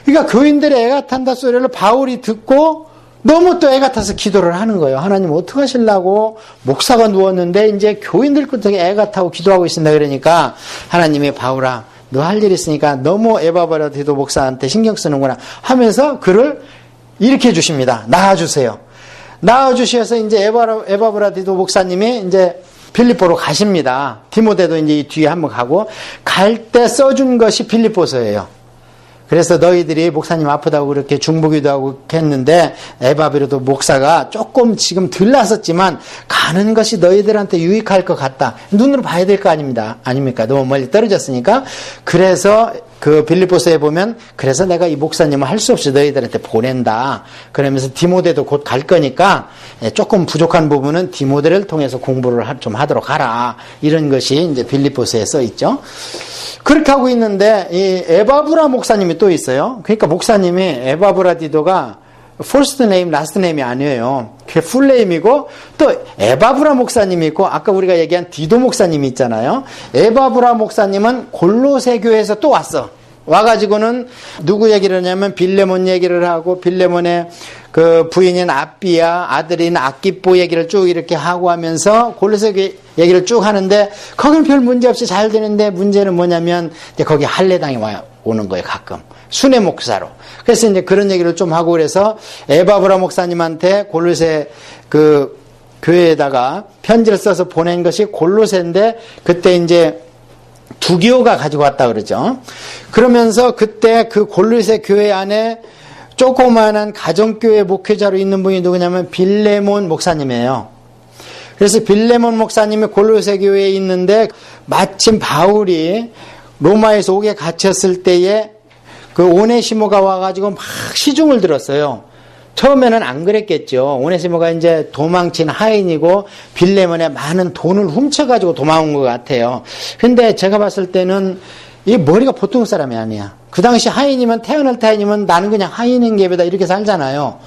그러니까 교인들의 애 같단다 소리를 바울이 듣고 너무 또 애 같아서 기도를 하는 거예요. 하나님 어떻게 하시려고 목사가 누웠는데 이제 교인들 끝에 애 같다고 기도하고 있습니다. 그러니까 하나님이 바울아 너 할 일 있으니까 너무 에바브라디도 목사한테 신경 쓰는구나 하면서 그를 일으켜 주십니다. 낳아주세요. 낳아주셔서 이제 에바브라디도 목사님이 이제 빌립보로 가십니다. 디모데도 이제 이 뒤에 한번 가고 갈 때 써준 것이 빌립보서예요. 그래서 너희들이 목사님 아프다고 그렇게 중보기도 하고 했는데 에바브라디도 목사가 조금 지금 덜 났었지만 가는 것이 너희들한테 유익할 것 같다. 눈으로 봐야 될 거 아닙니까? 너무 멀리 떨어졌으니까. 그래서 그 빌립보서에 보면 그래서 내가 이 목사님을 할 수 없이 너희들한테 보낸다. 그러면서 디모데도 곧 갈 거니까 조금 부족한 부분은 디모데를 통해서 공부를 좀 하도록 하라. 이런 것이 이제 빌립보서에 써 있죠. 그렇게 하고 있는데 이 에바브라 목사님이 또 있어요. 그러니까 목사님이 에바브라디도가 first name, last name이 아니에요. 그게 풀 네임이고, 또 에바브라 목사님이 있고, 아까 우리가 얘기한 디도 목사님이 있잖아요. 에바브라 목사님은 골로새 교회에서 또 왔어. 와가지고는 누구 얘기를 하냐면 빌레몬 얘기를 하고, 빌레몬의 그 부인인 아비야, 아들인 아기뽀 얘기를 쭉 이렇게 하고 하면서 골로새 교회 얘기를 쭉 하는데, 거기는 별 문제 없이 잘 되는데, 문제는 뭐냐면 이제 거기 할례당이 오는 거예요, 가끔. 순회 목사로. 그래서 이제 그런 얘기를 좀 하고, 그래서 에바브라 목사님한테 골로새 그 교회에다가 편지를 써서 보낸 것이 골로새인데, 그때 이제 두기오가 가지고 왔다 그러죠. 그러면서 그때 그 골로새 교회 안에 조그마한 가정교회 목회자로 있는 분이 누구냐면 빌레몬 목사님이에요. 그래서 빌레몬 목사님이 골로새 교회에 있는데, 마침 바울이 로마에서 옥에 갇혔을 때에 그 오네시모가 와가지고 막 시중을 들었어요. 처음에는 안 그랬겠죠. 오네시모가 이제 도망친 하인이고 빌레몬의 많은 돈을 훔쳐가지고 도망온 것 같아요. 근데 제가 봤을 때는 이 머리가 보통 사람이 아니야. 그 당시 하인이면, 태어날 타인이면 나는 그냥 하인인 게보다 이렇게 살잖아요.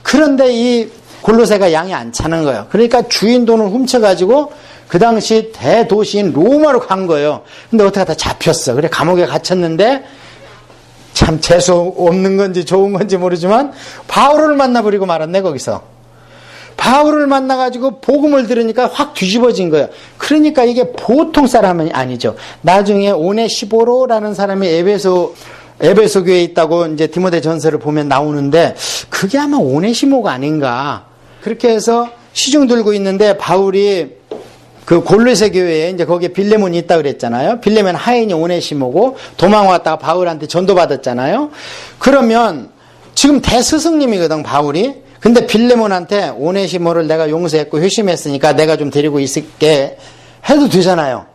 그런데 이 골로새가 양이 안 차는 거예요. 그러니까 주인 돈을 훔쳐가지고 그 당시 대도시인 로마로 간 거예요. 근데 어떻게 하다 잡혔어. 그래 감옥에 갇혔는데, 참 재수 없는 건지 좋은 건지 모르지만 바울을 만나버리고 말았네. 거기서 바울을 만나가지고 복음을 들으니까 확 뒤집어진 거예요. 그러니까 이게 보통 사람은 아니죠. 나중에 오네시보로라는 사람이 에베소 교회에 있다고 이제 디모데 전서를 보면 나오는데, 그게 아마 오네시모가 아닌가. 그렇게 해서 시중 들고 있는데, 바울이 그 골로새 교회에 이제 거기에 빌레몬이 있다 그랬잖아요. 빌레몬 하인이 오네시모고 도망왔다가 바울한테 전도받았잖아요. 그러면 지금 대스승님이거든, 바울이. 근데 빌레몬한테 오네시모를 내가 용서했고 회심했으니까 내가 좀 데리고 있을게 해도 되잖아요.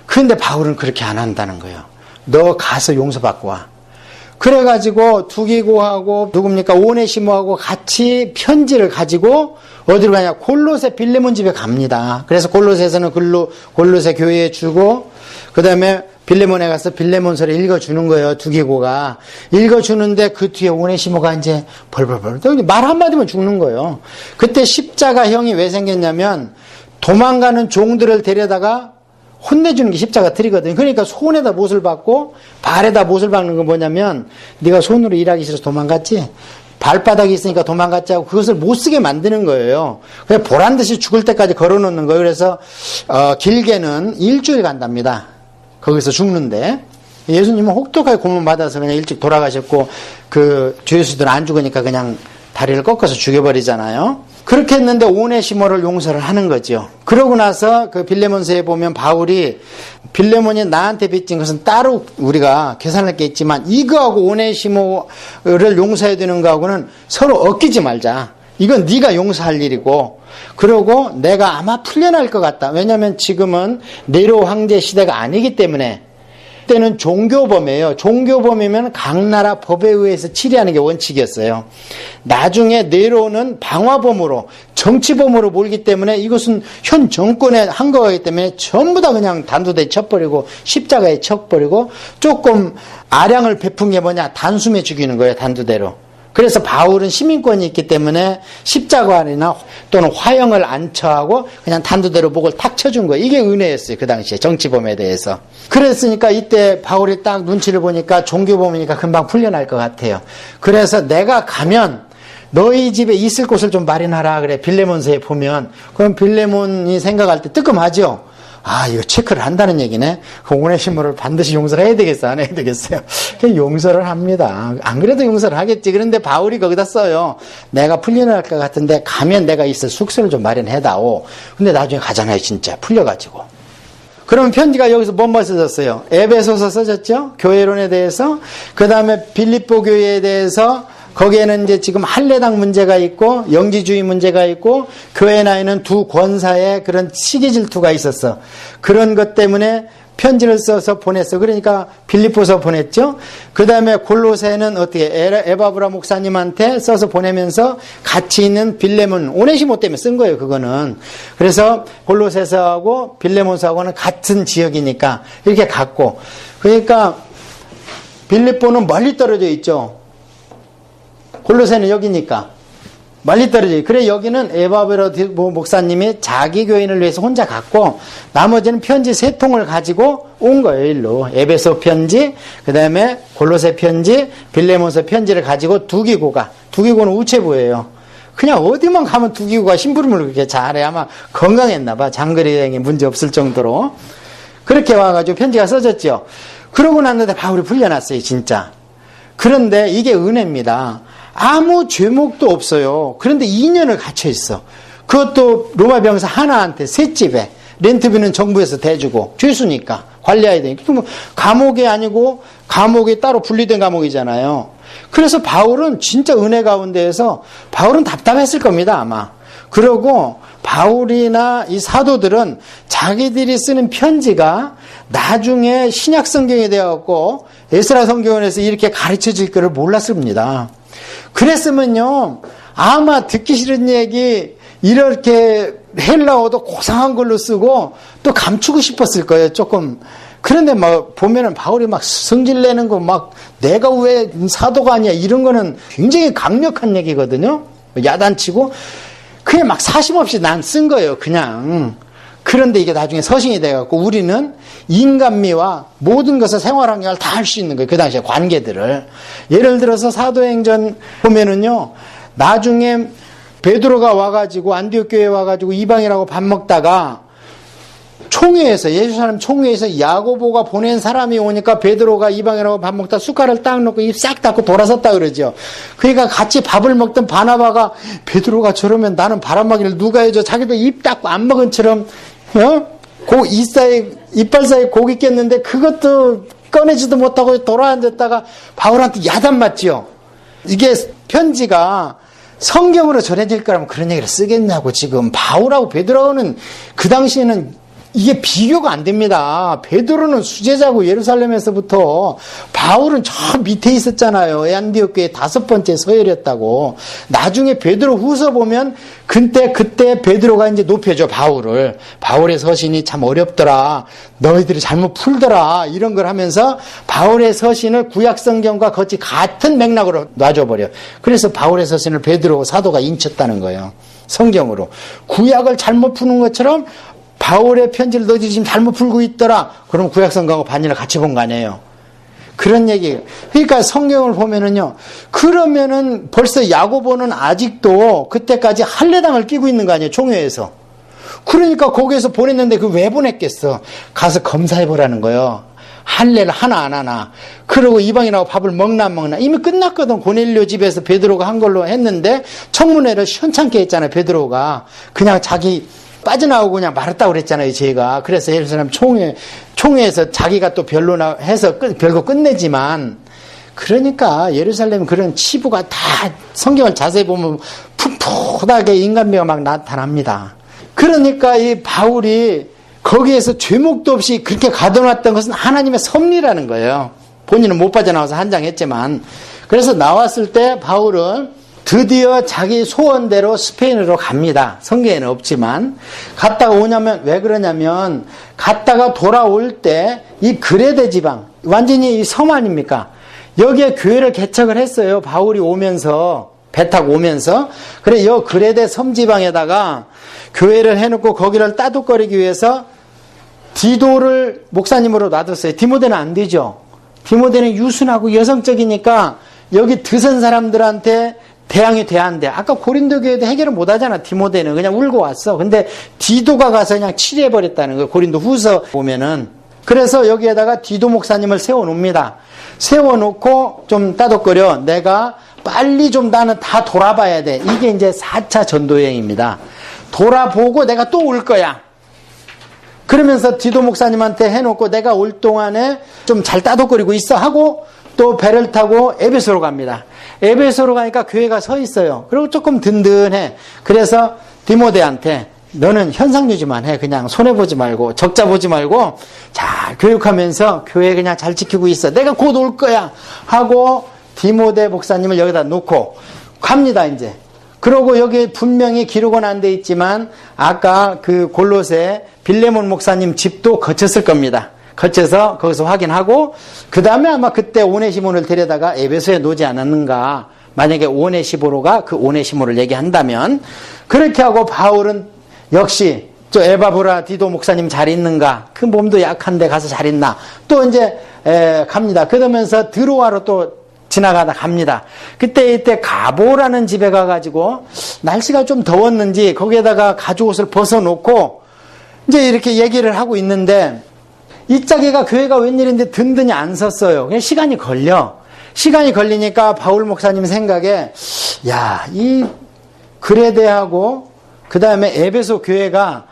그런데 바울은 그렇게 안 한다는 거예요. 너 가서 용서받고 와. 그래가지고 두기고하고 누굽니까 오네시모하고 같이 편지를 가지고 어디로 가냐, 골로새 빌레몬 집에 갑니다. 그래서 골로새에서는 골로새 교회에 주고, 그 다음에 빌레몬에 가서 빌레몬서를 읽어주는 거예요. 두기고가 읽어주는데, 그 뒤에 오네시모가 이제 벌벌벌 말 한마디면 죽는 거예요. 그때 십자가형이 왜 생겼냐면, 도망가는 종들을 데려다가 혼내주는 게 십자가 틀이거든요. 그러니까 손에다 못을 박고 발에다 못을 박는 건 뭐냐면, 네가 손으로 일하기 싫어서 도망갔지? 발바닥이 있으니까 도망갔지 하고 그것을 못 쓰게 만드는 거예요. 그냥 보란듯이 죽을 때까지 걸어놓는 거예요. 그래서 길게는 일주일 간답니다. 거기서 죽는데, 예수님은 혹독하게 고문받아서 그냥 일찍 돌아가셨고, 그 죄수들은 안 죽으니까 그냥 다리를 꺾어서 죽여버리잖아요. 그렇게 했는데 오네시모를 용서를 하는 거죠. 그러고 나서 그 빌레몬서에 보면 바울이, 빌레몬이 나한테 빚진 것은 따로 우리가 계산할 게 있지만 이거하고 오네시모를 용서해야 되는 거하고는 서로 엮이지 말자. 이건 네가 용서할 일이고, 그리고 내가 아마 풀려날 것 같다. 왜냐하면 지금은 네로 황제 시대가 아니기 때문에, 그때는 종교범이에요. 종교범이면 각 나라 법에 의해서 치리하는 게 원칙이었어요. 나중에 네로는 방화범으로, 정치범으로 몰기 때문에 이것은 현 정권의 한 거이기 때문에 전부 다 그냥 단두대에 쳐버리고 십자가에 쳐버리고, 조금 아량을 베푼 게 뭐냐, 단숨에 죽이는 거예요. 단두대로. 그래서 바울은 시민권이 있기 때문에 십자가나 또는 화형을 안 처하고 그냥 단두대로 목을 탁 쳐준 거예요. 이게 은혜였어요. 그 당시에 정치범에 대해서. 그랬으니까 이때 바울이 딱 눈치를 보니까 종교범이니까 금방 풀려날 것 같아요. 그래서 내가 가면 너희 집에 있을 곳을 좀 마련하라 그래. 빌레몬서에 보면. 그럼 빌레몬이 생각할 때 뜨끔하죠. 아, 이거 체크를 한다는 얘기네. 그 오네시모를 반드시 용서를 해야 되겠어, 안 해야 되겠어요? 용서를 합니다. 안 그래도 용서를 하겠지. 그런데 바울이 거기다 써요. 내가 풀려날 것 같은데 가면 내가 있을 숙소를 좀 마련해다오. 근데 나중에 가잖아요, 진짜. 풀려가지고. 그러면 편지가 여기서 뭐뭐 써졌어요? 에베소서 써졌죠? 교회론에 대해서. 그 다음에 빌립보 교회에 대해서. 거기에는 이제 지금 할례당 문제가 있고 영지주의 문제가 있고 교회 나이는 두 권사의 그런 시기 질투가 있었어. 그런 것 때문에 편지를 써서 보냈어. 그러니까 빌립보서 보냈죠. 그 다음에 골로새는 어떻게 에바브라 목사님한테 써서 보내면서 같이 있는 빌레몬, 오네시모 때문에 쓴 거예요. 그거는. 그래서 골로새서하고 빌레몬서하고는 같은 지역이니까 이렇게 갔고, 그러니까 빌립보는 멀리 떨어져 있죠. 골로새는 여기니까. 멀리 떨어져요. 그래 여기는 에바브로 목사님이 자기 교인을 위해서 혼자 갔고 나머지는 편지 3통을 가지고 온 거예요. 일로. 에베소 편지, 그 다음에 골로새 편지, 빌레몬서 편지를 가지고 두기고가. 두기고는 우체부예요. 그냥 어디만 가면 두기고가 심부름을 그렇게 잘해. 아마 건강했나 봐. 장거리 여행에 문제 없을 정도로. 그렇게 와가지고 편지가 써졌죠. 그러고 났는데 바울이 풀려났어요. 진짜. 그런데 이게 은혜입니다. 아무 죄목도 없어요. 그런데 2년을 갇혀 있어. 그것도 로마 병사 하나한테 셋집에 렌트비는 정부에서 대주고 죄수니까 관리해야 되니까. 그럼 감옥이 아니고 감옥이 따로 분리된 감옥이잖아요. 그래서 바울은 진짜 은혜 가운데에서 바울은 답답했을 겁니다. 아마. 그러고 바울이나 이 사도들은 자기들이 쓰는 편지가 나중에 신약 성경이 되어갖고 에스라 성경에서 이렇게 가르쳐질 거를 몰랐습니다. 그랬으면요 아마 듣기 싫은 얘기 이렇게 헬라어도 고상한 걸로 쓰고 또 감추고 싶었을 거예요. 조금. 그런데 막 보면은 바울이 막 성질내는 거 막 내가 왜 사도가 아니야 이런 거는 굉장히 강력한 얘기거든요. 야단치고 그냥 막 사심 없이 난 쓴 거예요. 그냥. 그런데 이게 나중에 서신이 돼갖고 우리는 인간미와 모든 것을 생활 환경을 다 할 수 있는 거예요. 그 당시에 관계들을. 예를 들어서 사도행전 보면은요. 나중에 베드로가 와가지고 안디옥 교회에 와가지고 이방이라고 밥 먹다가 총회에서 예루살렘 총회에서 야고보가 보낸 사람이 오니까 베드로가 이방이라고 밥 먹다 숟가락을 딱 놓고 입 싹 닫고 돌아섰다 그러죠. 그러니까 같이 밥을 먹던 바나바가 베드로가 저러면 나는 바람막이를 누가 해줘. 자기도 입 닫고 안 먹은 처럼 이빨 사이에 고기 꼈는데 그것도 꺼내지도 못하고 돌아앉았다가 바울한테 야단 맞지요. 이게 편지가 성경으로 전해질 거라면 그런 얘기를 쓰겠냐고. 지금 바울하고 베드로는 그 당시에는 이게 비교가 안 됩니다. 베드로는 수제자고 예루살렘에서부터 바울은 저 밑에 있었잖아요. 안디옥 교회 5번째 서열이었다고. 나중에 베드로 후서 보면 그때 베드로가 이제 높여줘 바울을. 바울의 서신이 참 어렵더라. 너희들이 잘못 풀더라. 이런 걸 하면서 바울의 서신을 구약 성경과 거의 같은 맥락으로 놔줘버려. 그래서 바울의 서신을 베드로 사도가 인쳤다는 거예요. 성경으로. 구약을 잘못 푸는 것처럼 바울의 편지를 너희들이 지금 잘못 풀고 있더라. 그럼 구약성경하고 반전을 같이 본 거 아니에요. 그런 얘기. 그러니까 성경을 보면은요. 그러면은 벌써 야고보는 아직도 그때까지 할례당을 끼고 있는 거 아니에요. 총회에서. 그러니까 거기에서 보냈는데 그 왜 보냈겠어. 가서 검사해보라는 거예요. 할례를 하나 안 하나. 그러고 이방인하고 밥을 먹나 안 먹나. 이미 끝났거든. 고넬료 집에서 베드로가 한 걸로 했는데 청문회를 시원찮게 했잖아요. 베드로가. 그냥 자기 빠져나오고 그냥 말았다고 그랬잖아요, 제가. 그래서 예루살렘 총회에서 자기가 또 변론해서 별거 끝내지만, 그러니까 예루살렘 그런 치부가 다 성경을 자세히 보면 풋풋하게 인간미가 막 나타납니다. 그러니까 이 바울이 거기에서 죄목도 없이 그렇게 가둬놨던 것은 하나님의 섭리라는 거예요. 본인은 못 빠져나와서 한장했지만. 그래서 나왔을 때 바울은 드디어 자기 소원대로 스페인으로 갑니다. 성경에는 없지만. 갔다가 오냐면, 왜 그러냐면, 갔다가 돌아올 때, 이 그레데 지방, 완전히 이 섬 아닙니까? 여기에 교회를 개척을 했어요. 바울이 오면서, 배 타고 오면서. 그래, 여 그레데 섬 지방에다가 교회를 해놓고 거기를 따독거리기 위해서 디도를 목사님으로 놔뒀어요. 디모데는 안 되죠. 디모데는 유순하고 여성적이니까 여기 드선 사람들한테 대항이 돼야 한대. 아까 고린도 교회도 해결을 못 하잖아. 디모데는 그냥 울고 왔어. 근데 디도가 가서 그냥 치료해버렸다는 거예요. 고린도 후서 보면은. 그래서 여기에다가 디도 목사님을 세워놓습니다. 세워놓고 좀 따독거려. 내가 빨리 좀 나는 다 돌아봐야 돼. 이게 이제 4차 전도여행입니다. 돌아보고 내가 또 올 거야. 그러면서 디도 목사님한테 해놓고 내가 올 동안에 좀 잘 따독거리고 있어 하고 또 배를 타고 에베소로 갑니다. 에베소로 가니까 교회가 서 있어요. 그리고 조금 든든해. 그래서 디모데한테 너는 현상 유지만 해. 그냥 손해보지 말고 적자 보지 말고 잘 교육하면서 교회 그냥 잘 지키고 있어. 내가 곧 올 거야 하고 디모데 목사님을 여기다 놓고 갑니다. 이제. 그러고 여기 분명히 기록은 안 돼 있지만 아까 그 골로새 빌레몬 목사님 집도 거쳤을 겁니다. 거쳐서 거기서 확인하고 그 다음에 아마 그때 오네시몬을 데려다가 에베소에 놓지 않았는가 만약에 오네시모로가 그 오네시모를 얘기한다면, 그렇게 하고 바울은 역시 저 에바브라 디도 목사님 잘 있는가? 그 몸도 약한데 가서 잘 있나? 또 이제 갑니다. 그러면서 드로아로 또 지나가다 갑니다. 이때 가보라는 집에 가가지고 날씨가 좀 더웠는지 거기에다가 가죽옷을 벗어놓고 이제 이렇게 얘기를 하고 있는데, 이 짝에가 교회가 웬일인데 든든히 안 섰어요. 그냥 시간이 걸리니까 바울 목사님 생각에, 야, 이 그레데하고 그 다음에 에베소 교회가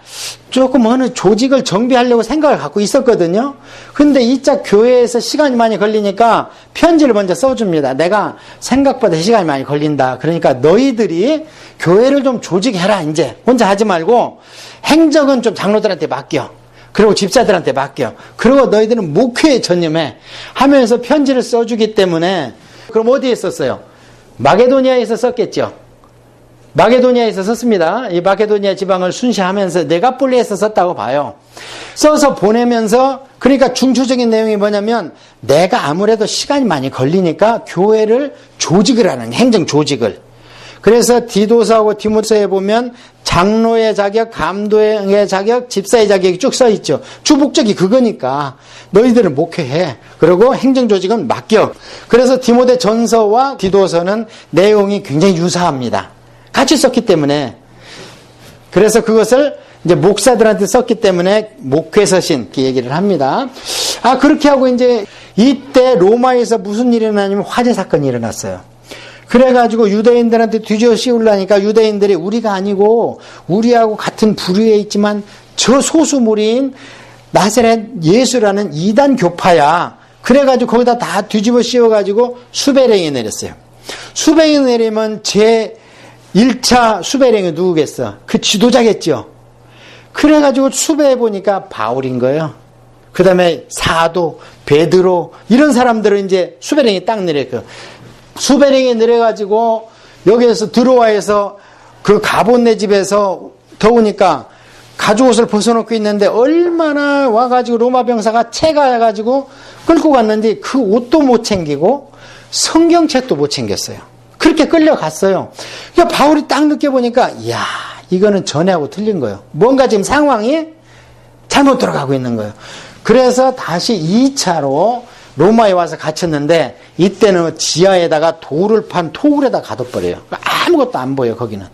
조금 어느 조직을 정비하려고 생각을 갖고 있었거든요. 근데 이 짝 교회에서 시간이 많이 걸리니까 편지를 먼저 써줍니다. 내가 생각보다 시간이 많이 걸린다. 그러니까 너희들이 교회를 좀 조직해라. 이제 혼자 하지 말고 행정은 좀 장로들한테 맡겨. 그리고 집사들한테 맡겨. 그리고 너희들은 목회에 전념해. 하면서 편지를 써주기 때문에, 그럼 어디에 썼어요? 마게도니아에서 썼겠죠. 마게도니아에서 썼습니다. 이 마게도니아 지방을 순시하면서 네가폴리에서 썼다고 봐요. 써서 보내면서, 그러니까 중추적인 내용이 뭐냐면, 내가 아무래도 시간이 많이 걸리니까 교회를 조직을 하는, 행정 조직을. 그래서 디도서하고 디모데서에 보면 장로의 자격, 감독의 자격, 집사의 자격이 쭉 써 있죠. 주 목적이 그거니까 너희들은 목회해. 그리고 행정조직은 맡겨. 그래서 디모데 전서와 디도서는 내용이 굉장히 유사합니다. 같이 썼기 때문에. 그래서 그것을 이제 목사들한테 썼기 때문에 목회서신 이렇게 얘기를 합니다. 그렇게 하고 이제 이때 로마에서 무슨 일이 일어나냐면 화재 사건이 일어났어요. 그래가지고 유대인들한테 뒤져 씌우려니까 유대인들이 우리가 아니고 우리하고 같은 부류에 있지만 저 소수무리인 나사렛 예수라는 이단 교파야. 그래가지고 거기다 다 뒤집어 씌워가지고 수배령이 내렸어요. 수배령이 내리면 제 1차 수배령이 누구겠어? 그 지도자겠죠. 그래가지고 수배해보니까 바울인 거예요. 그 다음에 사도, 베드로 이런 사람들은 이제 수배령이 딱 내렸고, 수배령이 내려가지고 여기에서 드로아에서 그 가본네 집에서 더우니까 가죽옷을 벗어놓고 있는데 얼마나 와가지고 로마 병사가 채가가지고 끌고 갔는지 그 옷도 못 챙기고 성경책도 못 챙겼어요. 그렇게 끌려갔어요. 그러니까 바울이 딱 느껴보니까, 이야, 이거는 전에하고 틀린 거예요. 뭔가 지금 상황이 잘못 돌아가고 있는 거예요. 그래서 다시 2차로 로마에 와서 갇혔는데, 이때는 지하에다가 돌을 판 토굴에다 가둬버려요. 아무것도 안 보여, 거기는.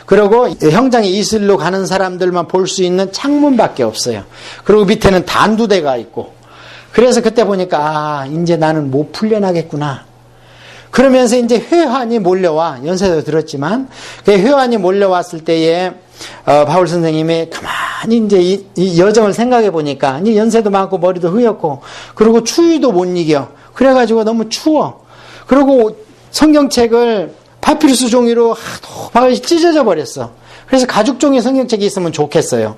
그리고 형장의 이슬로 가는 사람들만 볼 수 있는 창문밖에 없어요. 그리고 밑에는 단두대가 있고. 그래서 그때 보니까, 이제 나는 못 풀려나겠구나. 그러면서 이제 회환이 몰려와, 연세도 들었지만, 그 회환이 몰려왔을 때에, 바울 선생님이 가만히 이제 이 여정을 생각해 보니까, 이제 연세도 많고 머리도 흐였고, 그리고 추위도 못 이겨. 그래가지고 너무 추워. 그리고 성경책을 파피루스 종이로 하도 찢어져 버렸어. 그래서 가죽 종이 성경책이 있으면 좋겠어요.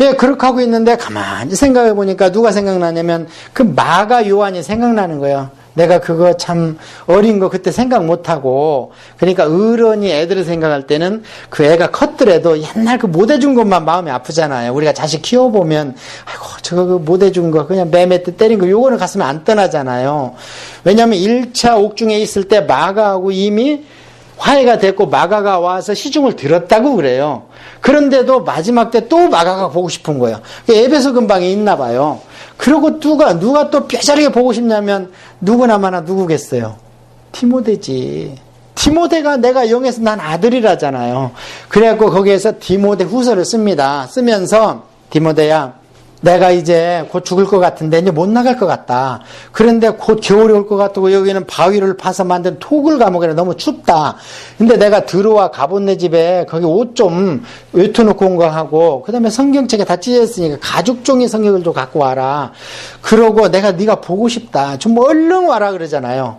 예, 그렇게 하고 있는데 가만히 생각해 보니까 누가 생각나냐면 그 마가 요한이 생각나는 거예요. 내가 그거 참 어린 거 그때 생각 못하고, 그러니까 어른이 애들을 생각할 때는 그 애가 컸더라도 옛날 그 못 해준 것만 마음이 아프잖아요. 우리가 자식 키워보면 아이고 저거 못 해준 거 그냥 매매 때 때린 거 요거는 가슴에 안 떠나잖아요. 왜냐하면 1차 옥중에 있을 때 마가하고 이미 화해가 됐고 마가가 와서 시중을 들었다고 그래요. 그런데도 마지막 때 또 마가가 보고 싶은 거예요. 에베소 근방에 있나 봐요. 그리고 누가 또 뼈저리게 보고 싶냐면 누구나마나 누구겠어요? 디모데지. 디모데가 내가 영에서 난 아들이라잖아요. 그래갖고 거기에서 디모데 후서를 씁니다. 쓰면서 디모데야, 내가 이제 곧 죽을 것 같은데 이제 못 나갈 것 같다. 그런데 곧 겨울이 올 것 같고 여기는 바위를 파서 만든 토굴 감옥이라 너무 춥다. 근데 내가 들어와 가본네 집에 거기 옷 좀 외투놓고 온 거 하고, 그 다음에 성경책에 다 찢어졌으니까 가죽종이 성경을 좀 갖고 와라. 그러고 내가 네가 보고 싶다. 좀 얼른 와라 그러잖아요.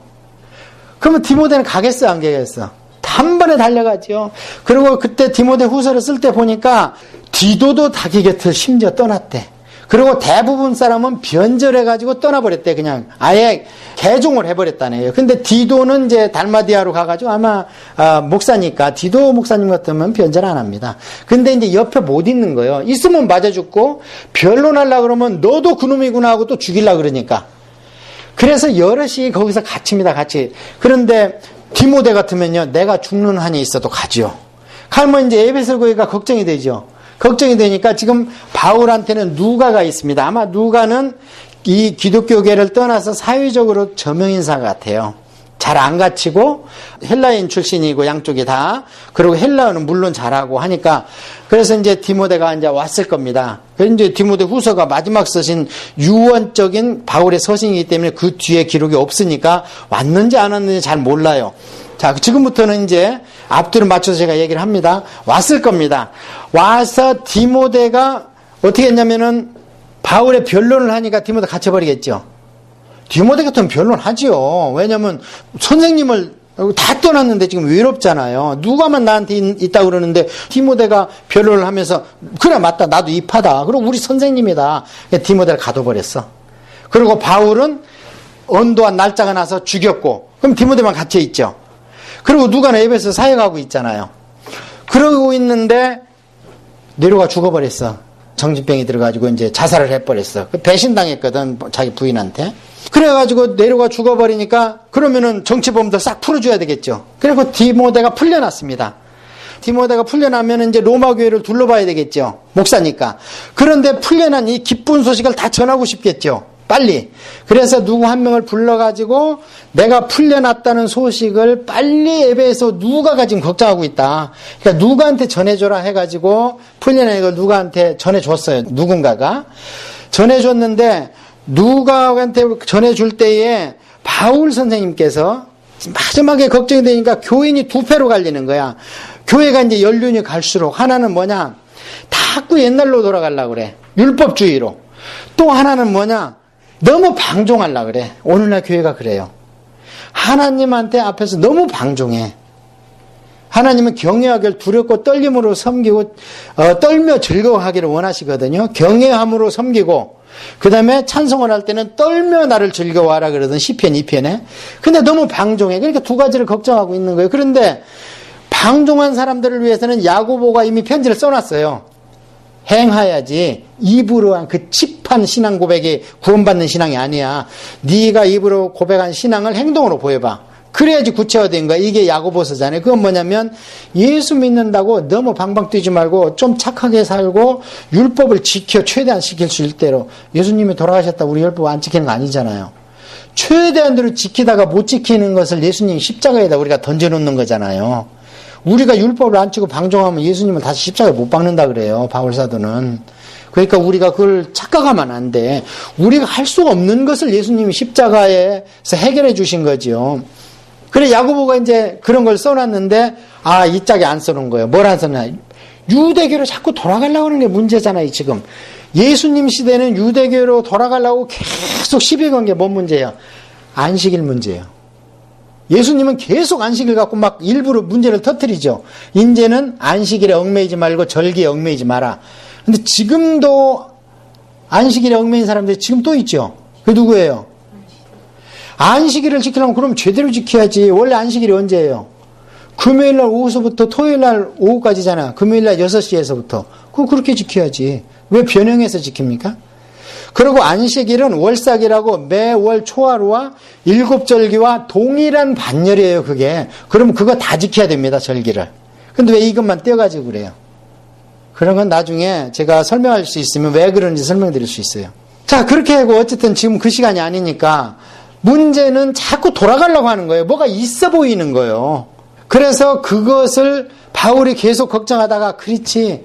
그러면 디모데는 가겠어 안 가겠어? 단번에 달려가죠. 그리고 그때 디모데 후서를 쓸 때 보니까 디도도 자기 곁을 심지어 떠났대. 그리고 대부분 사람은 변절해가지고 떠나버렸대. 그냥 아예 개종을 해버렸다네요. 근데 디도는 이제 달마디아로 가가지고 아마 목사니까 디도 목사님 같으면 변절 안 합니다. 근데 이제 옆에 못 있는 거예요. 있으면 맞아 죽고 변론하려고 그러면 너도 그놈이구나 하고 또 죽이려고 그러니까. 그래서 여럿이 거기서 갇힙니다. 같이. 그런데 디모데 같으면요, 내가 죽는 한이 있어도 가지요. 가면 이제 에베소 교회가 걱정이 되죠. 걱정이 되니까 지금 바울한테는 누가가 있습니다. 아마 누가는 이 기독교계를 떠나서 사회적으로 저명인사 같아요. 잘 안 갇히고 헬라인 출신이고 양쪽이 다. 그리고 헬라어는 물론 잘하고 하니까 그래서 이제 디모데가 이제 왔을 겁니다. 그래서 이제 디모데 후서가 마지막 서신 유언적인 바울의 서신이기 때문에 그 뒤에 기록이 없으니까 왔는지 안 왔는지 잘 몰라요. 자, 지금부터는 이제 앞뒤를 맞춰서 제가 얘기를 합니다. 왔을 겁니다. 와서 디모데가 어떻게 했냐면은 바울의 변론을 하니까 디모데 갇혀버리겠죠. 디모데 같으면 변론하지요. 왜냐면 선생님을 다 떠났는데 지금 외롭잖아요. 누가만 나한테 있다고 그러는데 디모데가 변론을 하면서 그래 맞다 나도 입하다. 그리고 우리 선생님이다. 디모데를 가둬버렸어. 그리고 바울은 언도한 날짜가 나서 죽였고 그럼 디모데만 갇혀있죠. 그리고 누가는 에베소 사역하고 있잖아요. 그러고 있는데 네로가 죽어버렸어. 정신병이 들어가지고 이제 자살을 해버렸어. 배신당했거든 자기 부인한테. 그래가지고 네로가 죽어버리니까 그러면은 정치범들 싹 풀어줘야 되겠죠. 그리고 디모데가 풀려났습니다. 디모데가 풀려나면 이제 로마 교회를 둘러봐야 되겠죠. 목사니까. 그런데 풀려난 이 기쁜 소식을 다 전하고 싶겠죠. 빨리. 그래서 누구 한 명을 불러가지고 내가 풀려났다는 소식을 빨리 에베소 누가가 지금 걱정하고 있다. 그러니까 누가한테 전해줘라 해가지고 풀려난 이걸 누가한테 전해줬어요. 누군가가. 전해줬는데 누가한테 전해줄 때에 바울 선생님께서 마지막에 걱정이 되니까 교인이 두 패로 갈리는 거야. 교회가 이제 연륜이 갈수록 하나는 뭐냐? 자꾸 옛날로 돌아가려고 그래. 율법주의로. 또 하나는 뭐냐? 너무 방종하려고 그래. 오늘날 교회가 그래요. 하나님한테 앞에서 너무 방종해. 하나님은 경외하기를 두렵고 떨림으로 섬기고 떨며 즐거워하기를 원하시거든요. 경외함으로 섬기고 그 다음에 찬송을 할 때는 떨며 나를 즐거워하라 그러던 시편 2편에. 근데 너무 방종해. 그러니까 두 가지를 걱정하고 있는 거예요. 그런데 방종한 사람들을 위해서는 야고보가 이미 편지를 써놨어요. 행하야지. 입으로 한 그 칩한 신앙 고백이 구원받는 신앙이 아니야. 네가 입으로 고백한 신앙을 행동으로 보여봐. 그래야지 구체화된 거야. 이게 야고보서잖아요. 그건 뭐냐면 예수 믿는다고 너무 방방 뛰지 말고 좀 착하게 살고 율법을 지켜 최대한 지킬 수 있을 대로. 예수님이 돌아가셨다 우리 율법 안 지키는 거 아니잖아요. 최대한대로 지키다가 못 지키는 것을 예수님이 십자가에다 우리가 던져놓는 거잖아요. 우리가 율법을 안 지키고 방종하면 예수님은 다시 십자가에 못 박는다 그래요. 바울사도는. 그러니까 우리가 그걸 착각하면 안 돼. 우리가 할 수가 없는 것을 예수님이 십자가에서 해결해 주신 거지요. 그래 야고보가 이제 그런 걸 써놨는데 이 짝에 안 써놓은 거예요. 뭘 안 써놨냐. 유대교로 자꾸 돌아가려고 하는 게 문제잖아요. 지금. 예수님 시대는 유대교로 돌아가려고 계속 시비 건 게 뭔 문제예요? 안식일 문제예요. 예수님은 계속 안식일 갖고 막 일부러 문제를 터뜨리죠. 이제는 안식일에 얽매이지 말고 절기에 얽매이지 마라. 근데 지금도 안식일에 얽매인 사람들이 지금 또 있죠. 그게 누구예요? 안식일을 지키려면 그럼 제대로 지켜야지. 원래 안식일이 언제예요? 금요일날 오후서부터 토요일날 오후까지잖아. 금요일날 6시에서부터. 그거 그렇게 지켜야지. 왜 변형해서 지킵니까? 그리고 안식일은 월삭이라고 매월 초하루와 일곱절기와 동일한 반열이에요. 그게. 그러면 그거 다 지켜야 됩니다. 절기를. 근데 왜 이것만 떼어가지고 그래요? 그런 건 나중에 제가 설명할 수 있으면 왜 그런지 설명드릴 수 있어요. 자, 그렇게 하고 어쨌든 지금 그 시간이 아니니까 문제는 자꾸 돌아가려고 하는 거예요. 뭐가 있어 보이는 거예요. 그래서 그것을 바울이 계속 걱정하다가 그렇지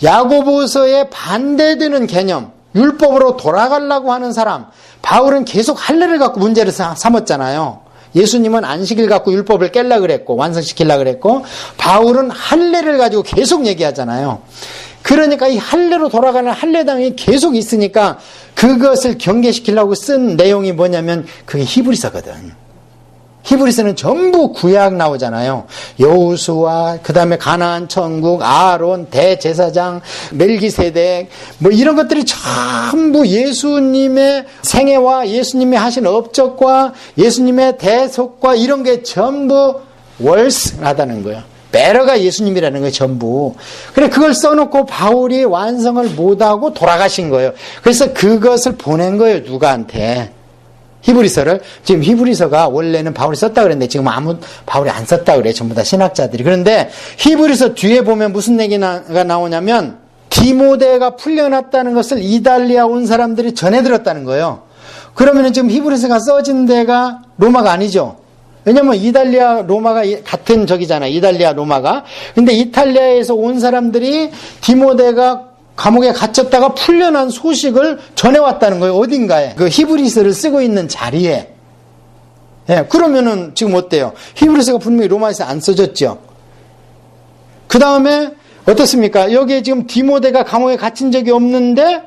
야고보서에 반대되는 개념 율법으로 돌아가려고 하는 사람 바울은 계속 할례를 갖고 문제를 삼았잖아요. 예수님은 안식일 갖고 율법을 깰라 그랬고 완성시키려 그랬고 바울은 할례를 가지고 계속 얘기하잖아요. 그러니까 이 할례로 돌아가는 할례당이 계속 있으니까 그것을 경계시키려고 쓴 내용이 뭐냐면 그게 히브리서거든. 히브리서는 전부 구약 나오잖아요. 여호수아, 그 다음에 가나안 천국, 아론, 대제사장, 멜기세덱 뭐 이런 것들이 전부 예수님의 생애와 예수님이 하신 업적과 예수님의 대속과 이런 게 전부 월승하다는 거예요. 베러가 예수님이라는 거예요. 전부. 그래 그걸 써놓고 바울이 완성을 못하고 돌아가신 거예요. 그래서 그것을 보낸 거예요. 누가한테. 히브리서를. 지금 히브리서가 원래는 바울이 썼다 그랬는데 지금 바울이 안 썼다 그래. 전부 다 신학자들이. 그런데 히브리서 뒤에 보면 무슨 얘기가 나오냐면 디모데가 풀려났다는 것을 이달리아 온 사람들이 전해 들었다는 거예요. 그러면은 지금 히브리서가 써진 데가 로마가 아니죠. 왜냐면 이달리아 로마가 같은 적이잖아요. 이달리아 로마가. 근데 이탈리아에서 온 사람들이 디모데가 감옥에 갇혔다가 풀려난 소식을 전해왔다는 거예요. 어딘가에. 그 히브리서를 쓰고 있는 자리에. 예, 그러면은 지금 어때요? 히브리서가 분명히 로마에서 안 써졌죠. 그 다음에 어떻습니까? 여기에 지금 디모데가 감옥에 갇힌 적이 없는데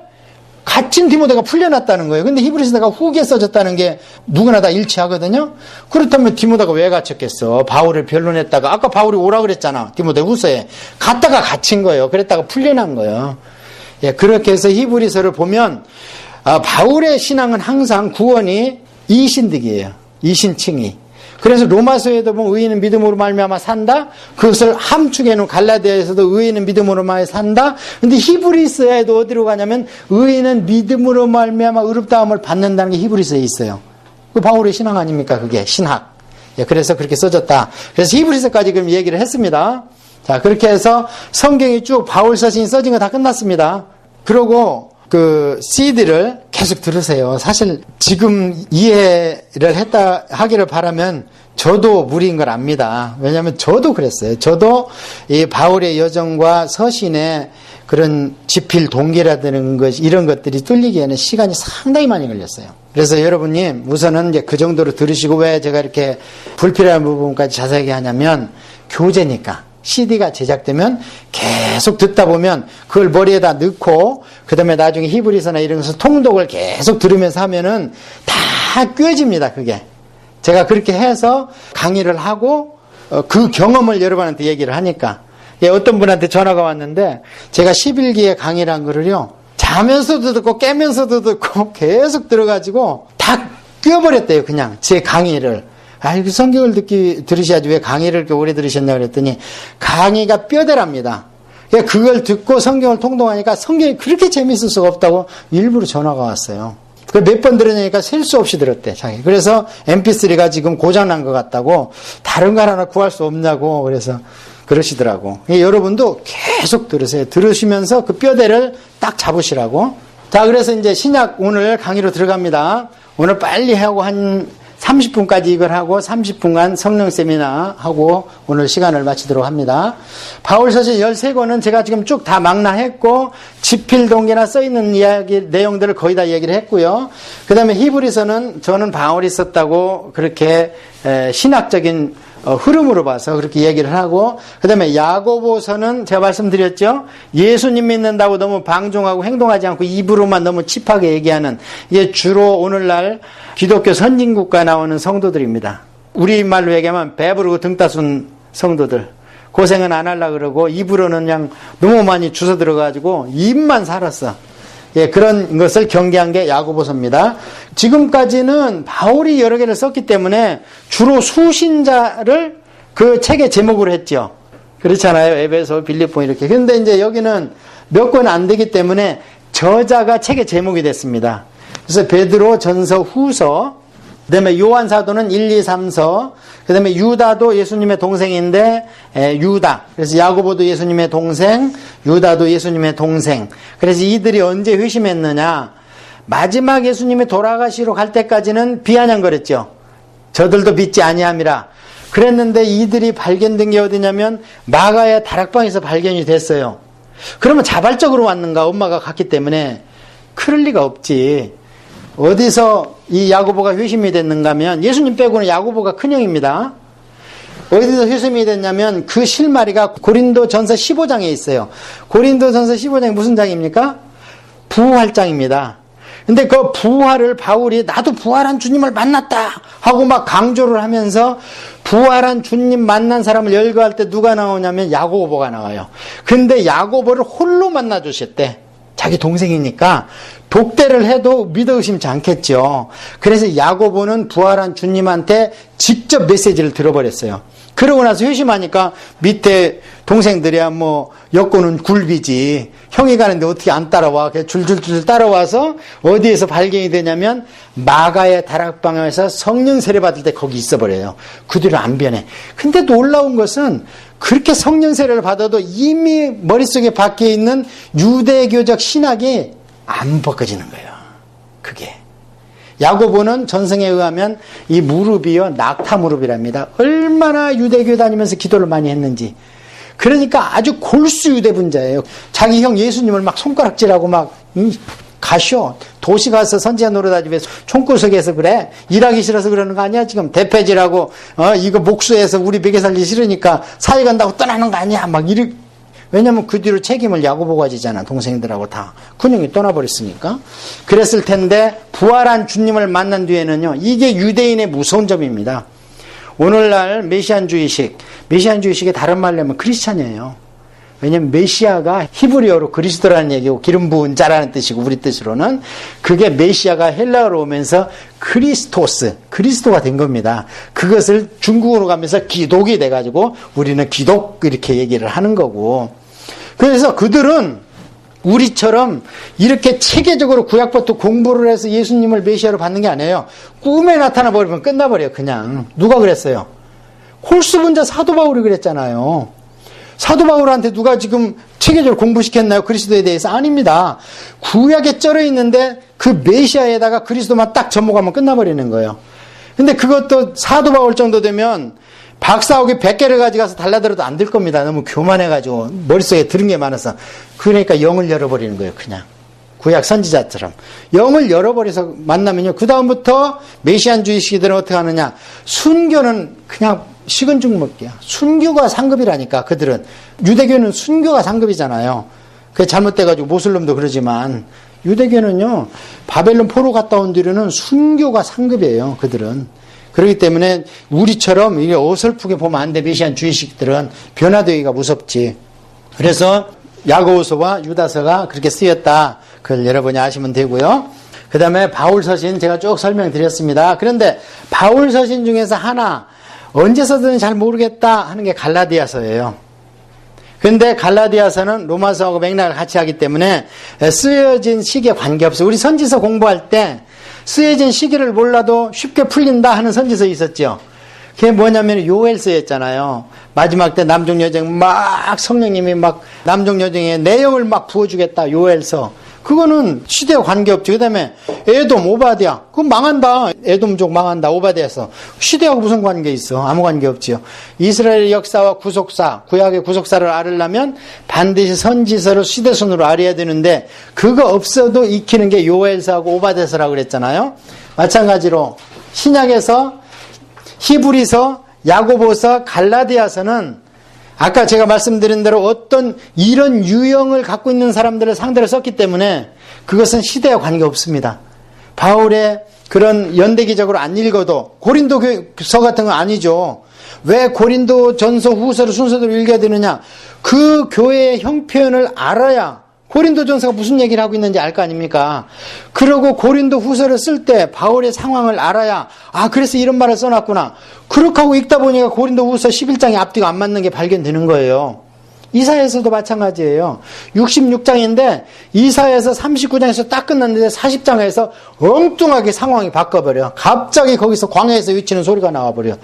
갇힌 디모데가 풀려났다는 거예요. 근데 히브리서가 후기에 써졌다는 게 누구나 다 일치하거든요. 그렇다면 디모데가 왜 갇혔겠어? 바울을 변론했다가 아까 바울이 오라 그랬잖아. 디모데 후서에. 갔다가 갇힌 거예요. 그랬다가 풀려난 거예요. 예, 그렇게 해서 히브리서를 보면 바울의 신앙은 항상 구원이 이신득이에요. 이신칭의. 그래서 로마서에도 보면 의인은 믿음으로 말미암아 산다. 그것을 함축해 놓은 갈라디아에서도 의인은 믿음으로 말미암아 산다. 근데 히브리서에도 어디로 가냐면 의인은 믿음으로 말미암아 의롭다함을 받는다는 게 히브리서에 있어요. 그 바울의 신앙 아닙니까? 그게 신학. 예, 그래서 그렇게 써졌다. 그래서 히브리서까지 그럼 얘기를 했습니다. 자, 그렇게 해서 성경이 쭉 바울 서신이 써진 거 다 끝났습니다. 그러고 그 CD를 계속 들으세요. 사실 지금 이해를 하기를 바라면 저도 무리인 걸 압니다. 왜냐하면 저도 그랬어요. 저도 이 바울의 여정과 서신의 그런 지필 동기라는 것, 이런 것들이 뚫리기에는 시간이 상당히 많이 걸렸어요. 그래서 여러분님 우선은 이제 그 정도로 들으시고, 왜 제가 이렇게 불필요한 부분까지 자세하게 하냐면 교재니까. CD가 제작되면 계속 듣다 보면 그걸 머리에다 넣고 그 다음에 나중에 히브리서나 이런 것을 통독을 계속 들으면서 하면은 다 꿰집니다. 그게. 제가 그렇게 해서 강의를 하고 그 경험을 여러분한테 얘기를 하니까. 예, 어떤 분한테 전화가 왔는데 제가 11기의 강의를 한 거를요. 자면서도 듣고 깨면서도 듣고 계속 들어가지고 다 꿰버렸대요. 그냥 제 강의를. 아이고, 성경을 들으셔야지 왜 강의를 이렇게 오래 들으셨냐 그랬더니 강의가 뼈대랍니다. 그걸 듣고 성경을 통독하니까 성경이 그렇게 재밌을 수가 없다고 일부러 전화가 왔어요. 몇 번 들으니까 셀 수 없이 들었대, 자기. 그래서 MP3가 지금 고장난 것 같다고, 다른 거 하나 구할 수 없냐고, 그래서 그러시더라고. 여러분도 계속 들으세요. 들으시면서 그 뼈대를 딱 잡으시라고. 자, 그래서 이제 신약 오늘 강의로 들어갑니다. 오늘 빨리 하고 한 30분까지 이걸 하고 30분간 성령 세미나 하고 오늘 시간을 마치도록 합니다. 바울서신 13권은 제가 지금 쭉 다 망라했고 지필 동기나 써있는 이야기 내용들을 거의 다 얘기를 했고요. 그 다음에 히브리서는 저는 바울이 썼다고 그렇게 신학적인 흐름으로 봐서 그렇게 얘기를 하고, 그 다음에 야고보서는 제가 말씀드렸죠. 예수님 믿는다고 너무 방종하고 행동하지 않고 입으로만 너무 칩하게 얘기하는, 이게 주로 오늘날 기독교 선진국가 나오는 성도들입니다. 우리말로 얘기하면 배부르고 등 따순 성도들. 고생은 안 하려고 그러고 입으로는 그냥 너무 많이 주워 들어가지고 입만 살았어. 예, 그런 것을 경계한 게 야고보서입니다. 지금까지는 바울이 여러 개를 썼기 때문에 주로 수신자를 그 책의 제목으로 했죠. 그렇잖아요. 에베소, 빌립보 이렇게. 그런데 이제 여기는 몇 권 안 되기 때문에 저자가 책의 제목이 됐습니다. 그래서 베드로, 전서, 후서, 그 다음에 요한 사도는 1, 2, 3서, 그 다음에 유다도 예수님의 동생인데 유다. 그래서 야고보도 예수님의 동생, 유다도 예수님의 동생. 그래서 이들이 언제 회심했느냐. 마지막 예수님이 돌아가시러 갈 때까지는 비아냥거렸죠. 저들도 믿지 아니함이라. 그랬는데 이들이 발견된 게 어디냐면 마가의 다락방에서 발견이 됐어요. 그러면 자발적으로 왔는가? 엄마가 갔기 때문에. 그럴 리가 없지. 어디서 이 야고보가 회심이 됐는가 하면 예수님 빼고는 야고보가 큰형입니다. 어디서 회심이 됐냐면 그 실마리가 고린도전서 15장에 있어요. 고린도전서 15장이 무슨 장입니까? 부활장입니다. 근데 그 부활을 바울이 나도 부활한 주님을 만났다 하고 막 강조를 하면서 부활한 주님 만난 사람을 열거할 때 누가 나오냐면 야고보가 나와요. 근데 야고보를 홀로 만나 주셨대. 자기 동생이니까 독대를 해도 믿어 의심치 않겠죠. 그래서 야고보는 부활한 주님한테 직접 메시지를 들어버렸어요. 그러고 나서 회심하니까 밑에 동생들이야 뭐 여권은 굴비지. 형이 가는데 어떻게 안 따라와. 줄줄줄 따라와서 어디에서 발견이 되냐면 마가의 다락방에서 성령 세례 받을 때 거기 있어버려요. 그 뒤로 안 변해. 근데 놀라운 것은 그렇게 성령 세례를 받아도 이미 머릿속에 박혀 있는 유대교적 신학이 안 벗겨지는 거예요. 그게. 야고보는 전승에 의하면 이 무릎이요 낙타 무릎이랍니다. 얼마나 유대교 다니면서 기도를 많이 했는지. 그러니까 아주 골수 유대분자예요. 자기 형 예수님을 막 손가락질하고 막 가쇼. 도시 가서 선지자 노릇하지 왜 총구석에서 그래? 일하기 싫어서 그러는 거 아니야? 지금 대패질하고 이거 목수해서 우리 먹여 살기 싫으니까 사회 간다고 떠나는 거 아니야? 막 이렇게. 왜냐면 그 뒤로 책임을 야고보가 지잖아. 동생들하고 다. 근육이 떠나버렸으니까. 그랬을 텐데 부활한 주님을 만난 뒤에는요. 이게 유대인의 무서운 점입니다. 오늘날 메시안주의식의 다른 말로 하면 크리스찬이에요. 왜냐면 메시아가 히브리어로 그리스도라는 얘기고 기름 부은 자라는 뜻이고 우리 뜻으로는 그게 메시아가 헬라어로 오면서 그리스도가 된 겁니다. 그것을 중국어로 가면서 기독이 돼가지고 우리는 기독 이렇게 얘기를 하는 거고. 그래서 그들은 우리처럼 이렇게 체계적으로 구약부터 공부를 해서 예수님을 메시아로 받는 게 아니에요. 꿈에 나타나 버리면 끝나버려요. 그냥. 누가 그랬어요? 홀수분자 사도 바울이 그랬잖아요. 사도 바울한테 누가 지금 체계적으로 공부시켰나요? 그리스도에 대해서? 아닙니다. 구약에 쩔어 있는데 그 메시아에다가 그리스도만 딱 접목하면 끝나버리는 거예요. 근데 그것도 사도 바울 정도 되면 박사학위 100개를 가져가서 달라들어도 안 될 겁니다. 너무 교만해가지고 머릿속에 들은 게 많아서. 그러니까 영을 열어버리는 거예요. 그냥 구약 선지자처럼 영을 열어버려서 만나면요, 그 다음부터 메시안주의식들은 어떻게 하느냐? 순교는 그냥 식은 죽 먹기야. 순교가 상급이라니까. 그들은 유대교는 순교가 상급이잖아요. 그게 잘못돼가지고 모슬림도 그러지만 유대교는요, 바벨론 포로 갔다 온 뒤로는 순교가 상급이에요. 그들은. 그렇기 때문에 우리처럼 이게 어설프게 보면 안 돼. 메시안 주의식들은 변화되기가 무섭지. 그래서 야고보서와 유다서가 그렇게 쓰였다. 그걸 여러분이 아시면 되고요. 그 다음에 바울서신 제가 쭉 설명드렸습니다. 그런데 바울서신 중에서 하나 언제 써든지 잘 모르겠다 하는 게 갈라디아서예요. 그런데 갈라디아서는 로마서하고 맥락을 같이 하기 때문에 쓰여진 시기에 관계없어요. 우리 선지서 공부할 때 쓰여진 시기를 몰라도 쉽게 풀린다 하는 선지서 있었죠. 그게 뭐냐면 요엘서였잖아요. 마지막 때 남종여정 막 성령님이 막 남종여정의 내용을 막 부어주겠다. 요엘서. 그거는 시대와 관계없죠. 그 다음에 에돔, 오바댜. 그거 망한다. 에돔족 망한다. 오바댜서. 시대하고 무슨 관계 있어? 아무 관계 없지요. 이스라엘의 역사와 구속사, 구약의 구속사를 알으려면 반드시 선지서를 시대순으로 알아야 되는데 그거 없어도 익히는 게 요엘서하고 오바댜서라고 그랬잖아요. 마찬가지로 신약에서 히브리서, 야고보서, 갈라디아서는 아까 제가 말씀드린 대로 어떤 이런 유형을 갖고 있는 사람들을 상대로 썼기 때문에 그것은 시대와 관계없습니다. 바울의 그런 연대기적으로 안 읽어도 고린도서 같은 건 아니죠. 왜 고린도 전서 후서를 순서대로 읽어야 되느냐? 그 교회의 형편을 알아야 고린도 전서가 무슨 얘기를 하고 있는지 알 거 아닙니까? 그러고 고린도 후서를 쓸 때 바울의 상황을 알아야 그래서 이런 말을 써놨구나. 그렇게 하고 읽다 보니까 고린도 후서 11장이 앞뒤가 안 맞는 게 발견되는 거예요. 이사야서도 마찬가지예요. 66장인데 이사야서 39장에서 딱 끝났는데 40장에서 엉뚱하게 상황이 바꿔버려. 갑자기 거기서 광야에서 외치는 소리가 나와버려.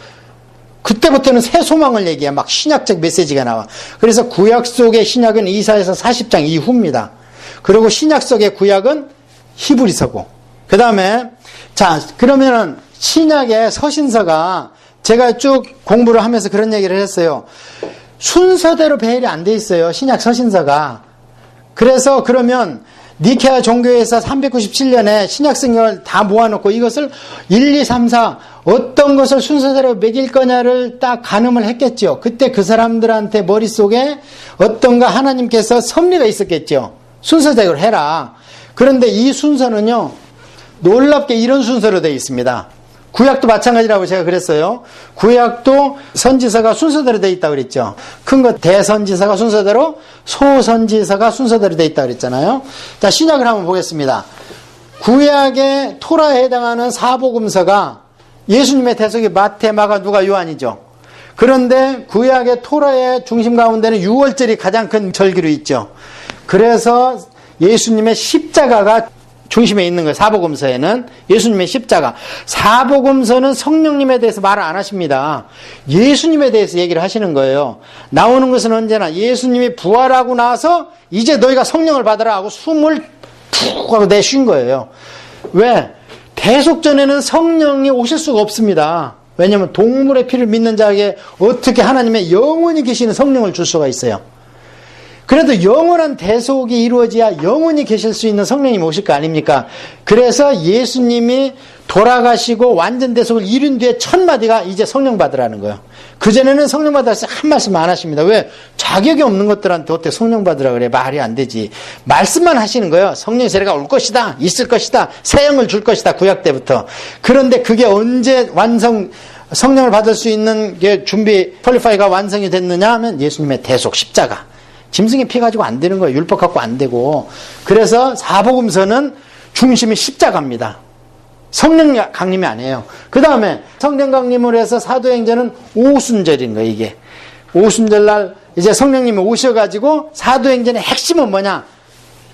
그때부터는 새 소망을 얘기해. 막 신약적 메시지가 나와. 그래서 구약 속의 신약은 이사야서 40장 이후입니다. 그리고 신약 속의 구약은 히브리서고. 그 다음에 그러면은 신약의 서신서가 제가 쭉 공부를 하면서 그런 얘기를 했어요. 순서대로 배열이 안 돼 있어요. 신약 서신서가. 그래서 그러면 니케아 종교에서 397년에 신약 성경을 다 모아놓고 이것을 1, 2, 3, 4 어떤 것을 순서대로 매길 거냐를 딱 가늠을 했겠죠. 그때 그 사람들한테 머릿속에 어떤가 하나님께서 섭리가 있었겠죠. 순서대로 해라. 그런데 이 순서는요, 놀랍게 이런 순서로 되어 있습니다. 구약도 마찬가지라고 제가 그랬어요. 구약도 선지서가 순서대로 되어 있다고 그랬죠. 큰 거 대선지서가 순서대로, 소선지서가 순서대로 되어 있다고 그랬잖아요. 자, 신약을 한번 보겠습니다. 구약의 토라에 해당하는 사복음서가 예수님의 대속이 마태, 마가, 누가, 요한이죠. 그런데 구약의 토라의 중심 가운데는 6월절이 가장 큰 절기로 있죠. 그래서 예수님의 십자가가 중심에 있는 거예요. 사복음서에는 예수님의 십자가. 사복음서는 성령님에 대해서 말을 안 하십니다. 예수님에 대해서 얘기를 하시는 거예요. 나오는 것은 언제나 예수님이 부활하고 나서 이제 너희가 성령을 받으라 하고 숨을 푹 하고 내쉰 거예요. 왜? 대속전에는 성령이 오실 수가 없습니다. 왜냐하면 동물의 피를 믿는 자에게 어떻게 하나님의 영원히 계시는 성령을 줄 수가 있어요. 그래도 영원한 대속이 이루어져야 영원히 계실 수 있는 성령님이 오실 거 아닙니까? 그래서 예수님이 돌아가시고 완전 대속을 이룬 뒤에 첫 마디가 이제 성령 받으라는 거예요. 그전에는 성령 받으라 한 말씀 안 하십니다. 왜? 자격이 없는 것들한테 어떻게 성령 받으라 그래? 말이 안 되지. 말씀만 하시는 거예요. 성령의 세례가 올 것이다. 있을 것이다. 새 영을 줄 것이다. 구약 때부터. 그런데 그게 언제 성령을 받을 수 있는 게 준비, 퀄리파이가 완성이 됐느냐 하면 예수님의 대속 십자가. 짐승의 피 가지고 안 되는 거예요. 율법 갖고 안 되고. 그래서 사복음서는 중심이 십자가입니다. 성령 강림이 아니에요. 그 다음에 성령 강림을 해서 사도행전은 오순절인 거예요. 이게 오순절날 이제 성령님이 오셔가지고 사도행전의 핵심은 뭐냐?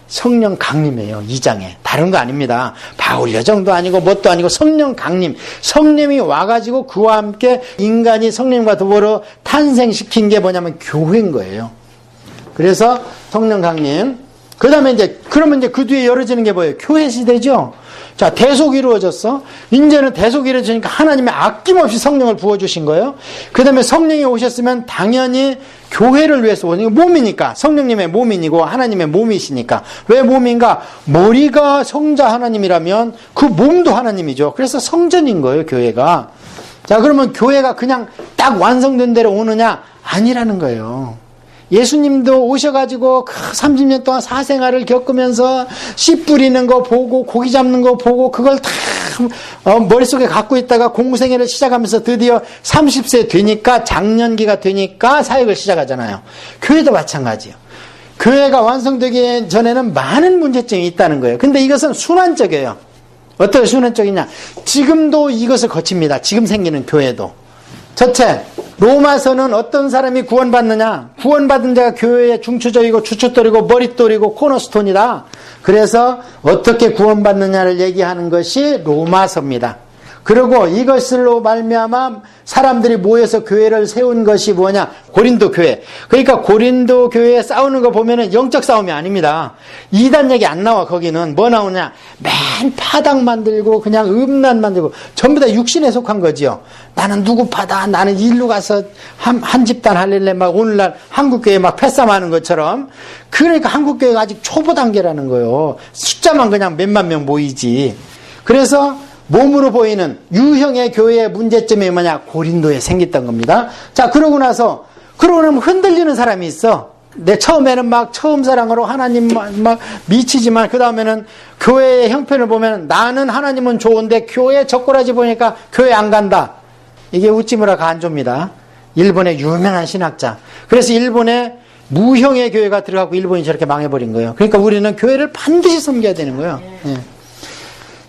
성령 강림이에요. 2장에. 다른 거 아닙니다. 바울 여정도 아니고 뭣도 아니고 성령 강림. 성령이 와가지고 그와 함께 인간이 성령과 더불어 탄생시킨 게 뭐냐면 교회인 거예요. 그래서 성령 강림. 그 다음에 그러면 그 뒤에 열어지는 게 뭐예요? 교회 시대죠? 자, 대속이 이루어졌어. 이제는 대속이 이루어지니까 하나님의 아낌없이 성령을 부어주신 거예요. 그 다음에 성령이 오셨으면 당연히 교회를 위해서 오는 몸이니까. 성령님의 몸이고 하나님의 몸이시니까. 왜 몸인가? 머리가 성자 하나님이라면 그 몸도 하나님이죠. 그래서 성전인 거예요, 교회가. 자, 그러면 교회가 그냥 딱 완성된 대로 오느냐? 아니라는 거예요. 예수님도 오셔가지고 30년 동안 사생활을 겪으면서 씨 뿌리는 거 보고 고기 잡는 거 보고 그걸 다 머릿속에 갖고 있다가 공생애를 시작하면서 드디어 30세 되니까 장년기가 되니까 사역을 시작하잖아요. 교회도 마찬가지예요. 교회가 완성되기 전에는 많은 문제점이 있다는 거예요. 근데 이것은 순환적이에요. 어떻게 순환적이냐? 지금도 이것을 거칩니다. 지금 생기는 교회도. 첫째, 로마서는 어떤 사람이 구원받느냐? 구원받은 자가 교회의 중추적이고 주춧돌이고 머릿돌이고 코너스톤이다. 그래서 어떻게 구원받느냐를 얘기하는 것이 로마서입니다. 그리고 이것으로 말미암아 사람들이 모여서 교회를 세운 것이 뭐냐? 고린도 교회. 그러니까 고린도 교회에 싸우는 거 보면은 영적 싸움이 아닙니다. 이단 얘기 안 나와. 거기는 뭐 나오냐? 맨 파당 만들고 그냥 음란 만들고 전부 다 육신에 속한 거지요. 나는 누구 파다. 나는 일로 가서 한 집단 할렐레 막 오늘날 한국교회 막 패싸움하는 것처럼. 그러니까 한국교회가 아직 초보 단계라는 거예요. 숫자만 그냥 몇만 명 모이지. 그래서 몸으로 보이는 유형의 교회의 문제점이 뭐냐? 고린도에 생겼던 겁니다. 자, 그러고 나면 흔들리는 사람이 있어. 내 처음에는 막 처음 사랑으로 하나님 막 미치지만 그 다음에는 교회의 형편을 보면 나는 하나님은 좋은데 교회 젓가락이 보니까 교회 안 간다. 이게 우찌무라 간조입니다. 일본의 유명한 신학자. 그래서 일본에 무형의 교회가 들어가고 일본이 저렇게 망해버린 거예요. 그러니까 우리는 교회를 반드시 섬겨야 되는 거예요. 예.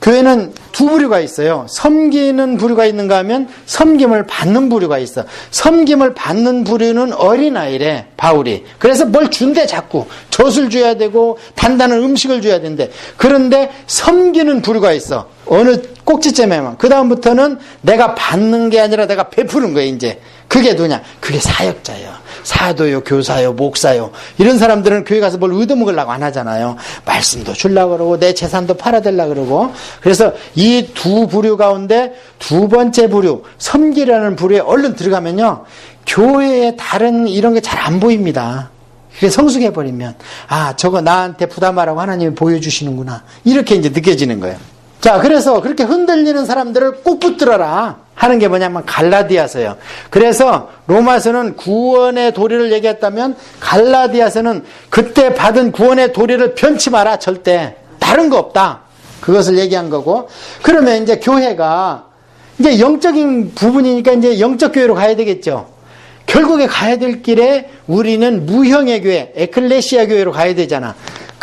교회는 두 부류가 있어요. 섬기는 부류가 있는가 하면 섬김을 받는 부류가 있어. 섬김을 받는 부류는 어린아이래, 바울이. 그래서 뭘 준대 자꾸. 젖을 줘야 되고 단단한 음식을 줘야 된대. 그런데 섬기는 부류가 있어. 어느 꼭지점에만. 그 다음부터는 내가 받는 게 아니라 내가 베푸는 거예요, 이제. 그게 누구냐? 그게 사역자예요. 사도요, 교사요, 목사요. 이런 사람들은 교회 가서 뭘 얻어먹으려고 안 하잖아요. 말씀도 주려고 그러고 내 재산도 팔아들려고 그러고. 그래서 이 두 부류 가운데 두 번째 부류, 섬기라는 부류에 얼른 들어가면요. 교회에 다른 이런 게 잘 안 보입니다. 그게 성숙해버리면 아, 저거 나한테 부담하라고 하나님이 보여주시는구나. 이렇게 이제 느껴지는 거예요. 자, 그래서 그렇게 흔들리는 사람들을 꼭 붙들어라 하는 게 뭐냐면 갈라디아서예요. 그래서 로마서는 구원의 도리를 얘기했다면 갈라디아서는 그때 받은 구원의 도리를 변치 마라. 절대 다른 거 없다. 그것을 얘기한 거고. 그러면 이제 교회가 이제 영적인 부분이니까 이제 영적 교회로 가야 되겠죠. 결국에 가야 될 길에 우리는 무형의 교회, 에클레시아 교회로 가야 되잖아.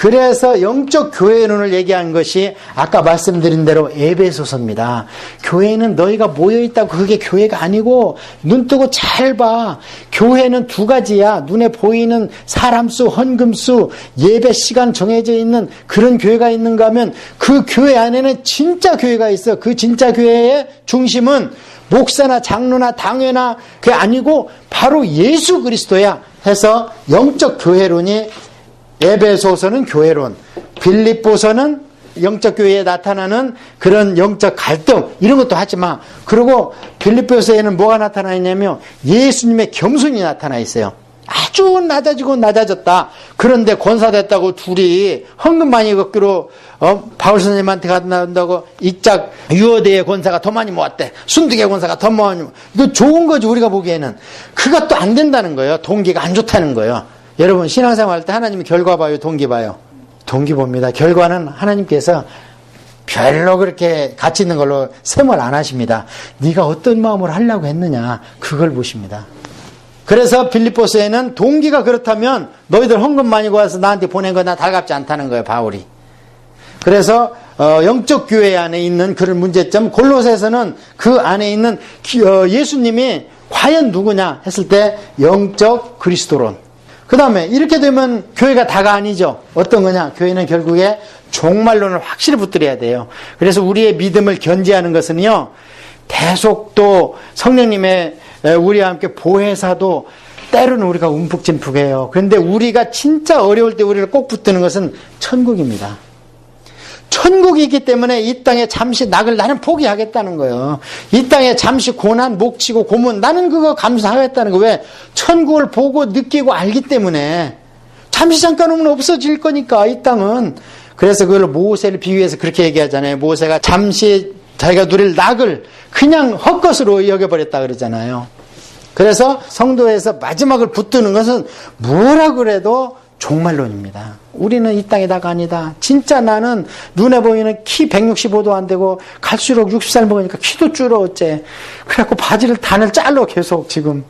그래서 영적 교회론을 얘기한 것이 아까 말씀드린 대로 에베소서입니다. 교회는 너희가 모여있다고 그게 교회가 아니고 눈 뜨고 잘 봐. 교회는 두 가지야. 눈에 보이는 사람 수, 헌금 수, 예배 시간 정해져 있는 그런 교회가 있는가 하면 그 교회 안에는 진짜 교회가 있어. 그 진짜 교회의 중심은 목사나 장로나 당회나 그게 아니고 바로 예수 그리스도야 해서 영적 교회론이 에베소서는 교회론, 빌립보서는 영적 교회에 나타나는 그런 영적 갈등 이런 것도 하지 마. 그리고 빌립보서에는 뭐가 나타나 있냐면 예수님의 겸손이 나타나 있어요. 아주 낮아지고 낮아졌다. 그런데 권사됐다고 둘이 헌금 많이 걷기로 바울 선생님한테 간다고 이짝 유어대의 권사가 더 많이 모았대. 순두계 권사가 더 많이 모았대. 이거 좋은 거지 우리가 보기에는. 그것도 안 된다는 거예요. 동기가 안 좋다는 거예요. 여러분 신앙생활 할 때 하나님이 결과 봐요, 동기 봐요? 동기 봅니다. 결과는 하나님께서 별로 그렇게 가치 있는 걸로 셈을 안 하십니다. 네가 어떤 마음으로 하려고 했느냐 그걸 보십니다. 그래서 빌립보서에는 동기가 그렇다면 너희들 헌금 많이 구해서 나한테 보낸 거 나 달갑지 않다는 거예요, 바울이. 그래서 영적 교회 안에 있는 그런 문제점, 골로새에서는 그 안에 있는 예수님이 과연 누구냐 했을 때 영적 그리스도론. 그 다음에 이렇게 되면 교회가 다가 아니죠. 어떤 거냐? 교회는 결국에 종말론을 확실히 붙들어야 돼요. 그래서 우리의 믿음을 견지하는 것은요, 대속도 성령님의 우리와 함께 보혜사도 때로는 우리가 움푹짐푹해요. 그런데 우리가 진짜 어려울 때 우리를 꼭 붙드는 것은 천국입니다. 천국이 있기 때문에 이 땅에 잠시 낙을 나는 포기하겠다는 거예요. 이 땅에 잠시 고난, 목치고 고문 나는 그거 감수하겠다는 거예요. 왜? 천국을 보고 느끼고 알기 때문에 잠시 잠깐 오면 없어질 거니까 이 땅은. 그래서 그걸 모세를 비유해서 그렇게 얘기하잖아요. 모세가 잠시 자기가 누릴 낙을 그냥 헛것으로 여겨버렸다 그러잖아요. 그래서 성도에서 마지막을 붙드는 것은 뭐라 그래도 종말론입니다. 우리는 이 땅에다가 아니다. 진짜 나는 눈에 보이는 키 165도 안 되고 갈수록 60살 먹으니까 키도 줄어 어째. 그래갖고 바지를 단을 잘라 계속 지금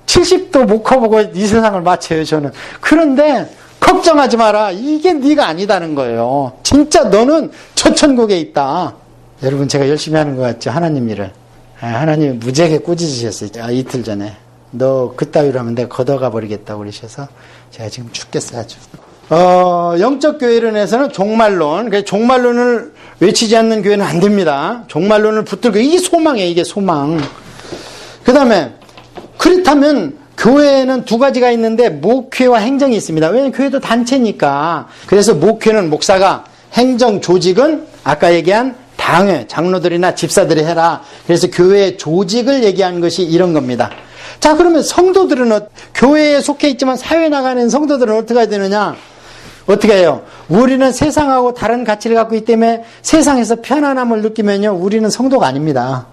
70도 못 커보고 이 세상을 마쳐요 저는. 그런데 걱정하지 마라. 이게 네가 아니다는 거예요. 진짜 너는 저 천국에 있다. 여러분 제가 열심히 하는 것 같죠? 하나님 일을. 하나님이 무지하게 꾸짖으셨어요. 이틀 전에. 너 그따위로 하면 내가 걷어가 버리겠다고 그러셔서 제가 지금 죽겠어요 아주. 영적 교회론에서는 종말론, 종말론을 외치지 않는 교회는 안 됩니다. 종말론을 붙들고 이게 소망이에요. 이게 소망. 그 다음에 그렇다면 교회는 두 가지가 있는데 목회와 행정이 있습니다. 왜냐하면 교회도 단체니까. 그래서 목회는 목사가, 행정 조직은 아까 얘기한 당회, 장로들이나 집사들이 해라. 그래서 교회의 조직을 얘기하는 것이 이런 겁니다. 자, 그러면 성도들은 교회에 속해 있지만 사회에 나가는 성도들은 어떻게 해야 되느냐? 어떻게 해요? 우리는 세상하고 다른 가치를 갖고 있기 때문에 세상에서 편안함을 느끼면요, 우리는 성도가 아닙니다.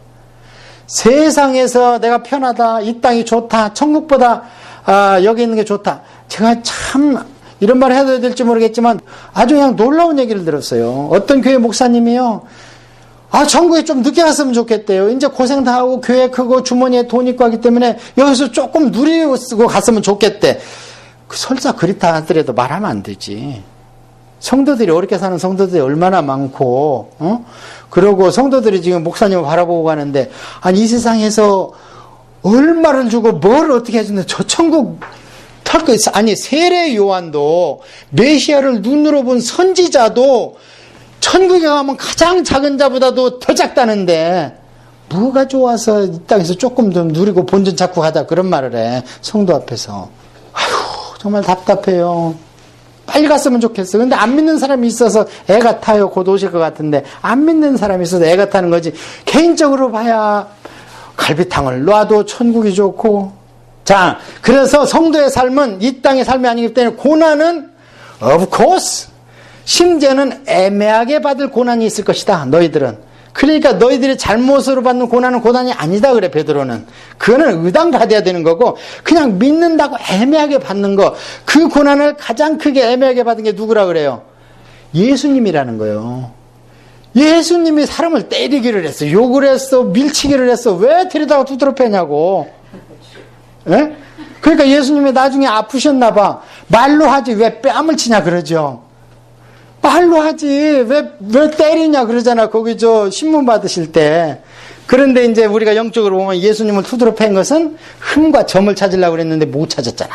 세상에서 내가 편하다, 이 땅이 좋다, 천국보다 여기 있는 게 좋다. 제가 참 이런 말 해도 될지 모르겠지만 아주 그냥 놀라운 얘기를 들었어요. 어떤 교회 목사님이요, 천국에 좀 늦게 갔으면 좋겠대요. 이제 고생 다 하고 교회 크고 주머니에 돈 있고 하기 때문에 여기서 조금 누리고 갔으면 좋겠대. 설사 그렇다 하더라도 말하면 안 되지. 성도들이 어렵게 사는 성도들이 얼마나 많고, 그러고 성도들이 지금 목사님을 바라보고 가는데, 이 세상에서 얼마를 주고 뭘 어떻게 해주는데 저 천국 탈 거 있어. 세례 요한도 메시아를 눈으로 본 선지자도 천국에 가면 가장 작은 자보다도 더 작다는데 뭐가 좋아서 이 땅에서 조금 좀 누리고 본전 찾고 가자 그런 말을 해. 성도 앞에서. 아휴 정말 답답해요. 빨리 갔으면 좋겠어. 근데 안 믿는 사람이 있어서 애가 타요. 곧 오실 것 같은데 안 믿는 사람이 있어서 애가 타는 거지. 개인적으로 봐야 갈비탕을 놔도 천국이 좋고. 자, 그래서 성도의 삶은 이 땅의 삶이 아니기 때문에 고난은 of course 심지어는 애매하게 받을 고난이 있을 것이다. 너희들은. 그러니까 너희들이 잘못으로 받는 고난은 고난이 아니다 그래 베드로는. 그거는 의당 받아야 되는 거고 그냥 믿는다고 애매하게 받는 거, 그 고난을 가장 크게 애매하게 받은 게 누구라 그래요? 예수님이라는 거예요. 예수님이 사람을 때리기를 했어, 욕을 했어, 밀치기를 했어. 왜 데려다가 두드러 패냐고. 예? 그러니까 예수님이 나중에 아프셨나 봐. 말로 하지 왜 뺨을 치냐 그러죠. 말로 하지. 왜 때리냐 그러잖아. 거기 신문 받으실 때. 그런데 이제 우리가 영적으로 보면 예수님을 투드로 팬 것은 흠과 점을 찾으려고 그랬는데 못 찾았잖아.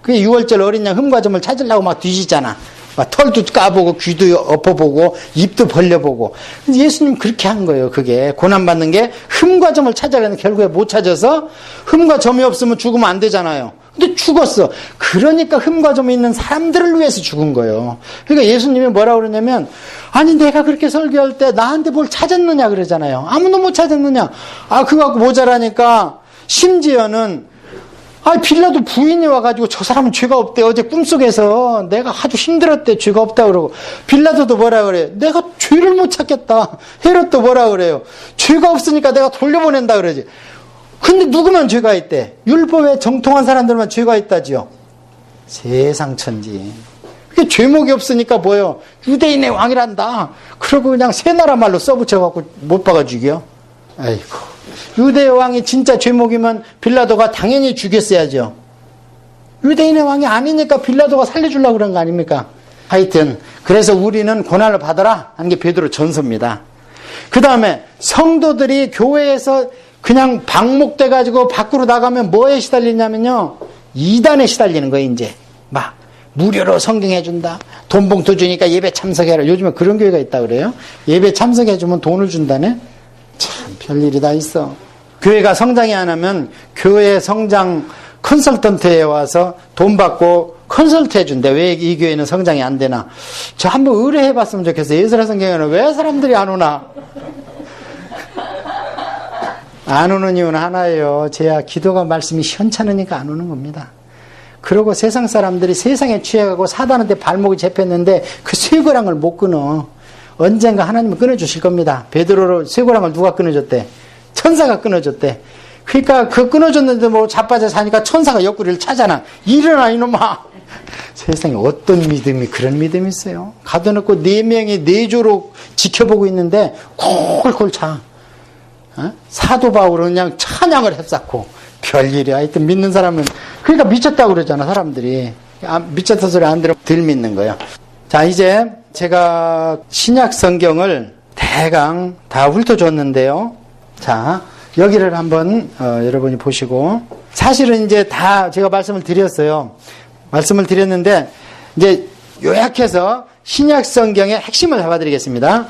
그게 6월절 어린 양 흠과 점을 찾으려고 막 뒤지잖아. 막 털도 까보고 귀도 엎어보고 입도 벌려보고. 예수님 그렇게 한 거예요. 그게 고난받는 게 흠과 점을 찾아가는데 결국에 못 찾아서 흠과 점이 없으면 죽으면 안 되잖아요. 근데 죽었어. 그러니까 흠과 점이 있는 사람들을 위해서 죽은 거예요. 그러니까 예수님이 뭐라고 그러냐면 아니 내가 그렇게 설교할 때 나한테 뭘 찾았느냐 그러잖아요. 아무도 못 찾았느냐. 그거 갖고 모자라니까 심지어는 빌라도 부인이 와가지고 저 사람은 죄가 없대. 어제 꿈속에서 내가 아주 힘들었대. 죄가 없다 그러고. 빌라도도 뭐라 그래. 내가 죄를 못 찾겠다. 헤롯도 뭐라 그래요. 죄가 없으니까 내가 돌려보낸다 그러지. 근데 누구만 죄가 있대. 율법에 정통한 사람들만 죄가 있다지요. 세상 천지. 그게 죄목이 없으니까 뭐예요. 유대인의 왕이란다. 그러고 그냥 새 나라 말로 써붙여갖고 못 박아 죽여. 아이고. 유대의 왕이 진짜 죄목이면 빌라도가 당연히 죽였어야죠. 유대인의 왕이 아니니까 빌라도가 살려주려고 그런 거 아닙니까? 하여튼 그래서 우리는 고난을 받아라 하는 게 베드로 전서입니다. 그 다음에 성도들이 교회에서 그냥 방목돼가지고 밖으로 나가면 뭐에 시달리냐면요. 이단에 시달리는 거예요. 이제 막 무료로 성경해준다. 돈 봉투 주니까 예배 참석해라. 요즘에 그런 교회가 있다 그래요. 예배 참석해주면 돈을 준다네. 참 별일이 다 있어. 교회가 성장이 안 하면 교회 성장 컨설턴트에 와서 돈 받고 컨설트 해준대. 왜 이 교회는 성장이 안 되나. 저 한번 의뢰해봤으면 좋겠어요. 예수라 성경에는 왜 사람들이 안 오나. 안 오는 이유는 하나예요. 제야 기도가 말씀이 현찮으니까 안 오는 겁니다. 그리고 세상 사람들이 세상에 취해가고 사단한테 발목이 잡혔는데 그 쇠고랑을 못 끊어. 언젠가 하나님은 끊어주실 겁니다. 베드로로 쇠고랑을 누가 끊어줬대? 천사가 끊어줬대. 그러니까 그 끊어줬는데 뭐 자빠져 사니까 천사가 옆구리를 차잖아. 일어나 이놈아. 세상에 어떤 믿음이 그런 믿음이 있어요. 가둬놓고 4명이 4조로 지켜보고 있는데 콜콜 차. 사도 바울은 그냥 찬양을 했었고 별일이 하여튼 믿는 사람은 그러니까 미쳤다고 그러잖아 사람들이. 미쳤다 소리 안 들으면 덜 믿는 거예요. 자 이제 제가 신약 성경을 대강 다 훑어줬는데요. 자 여기를 한번 여러분이 보시고 사실은 이제 다 제가 말씀을 드렸어요. 말씀을 드렸는데 이제 요약해서 신약 성경의 핵심을 잡아드리겠습니다.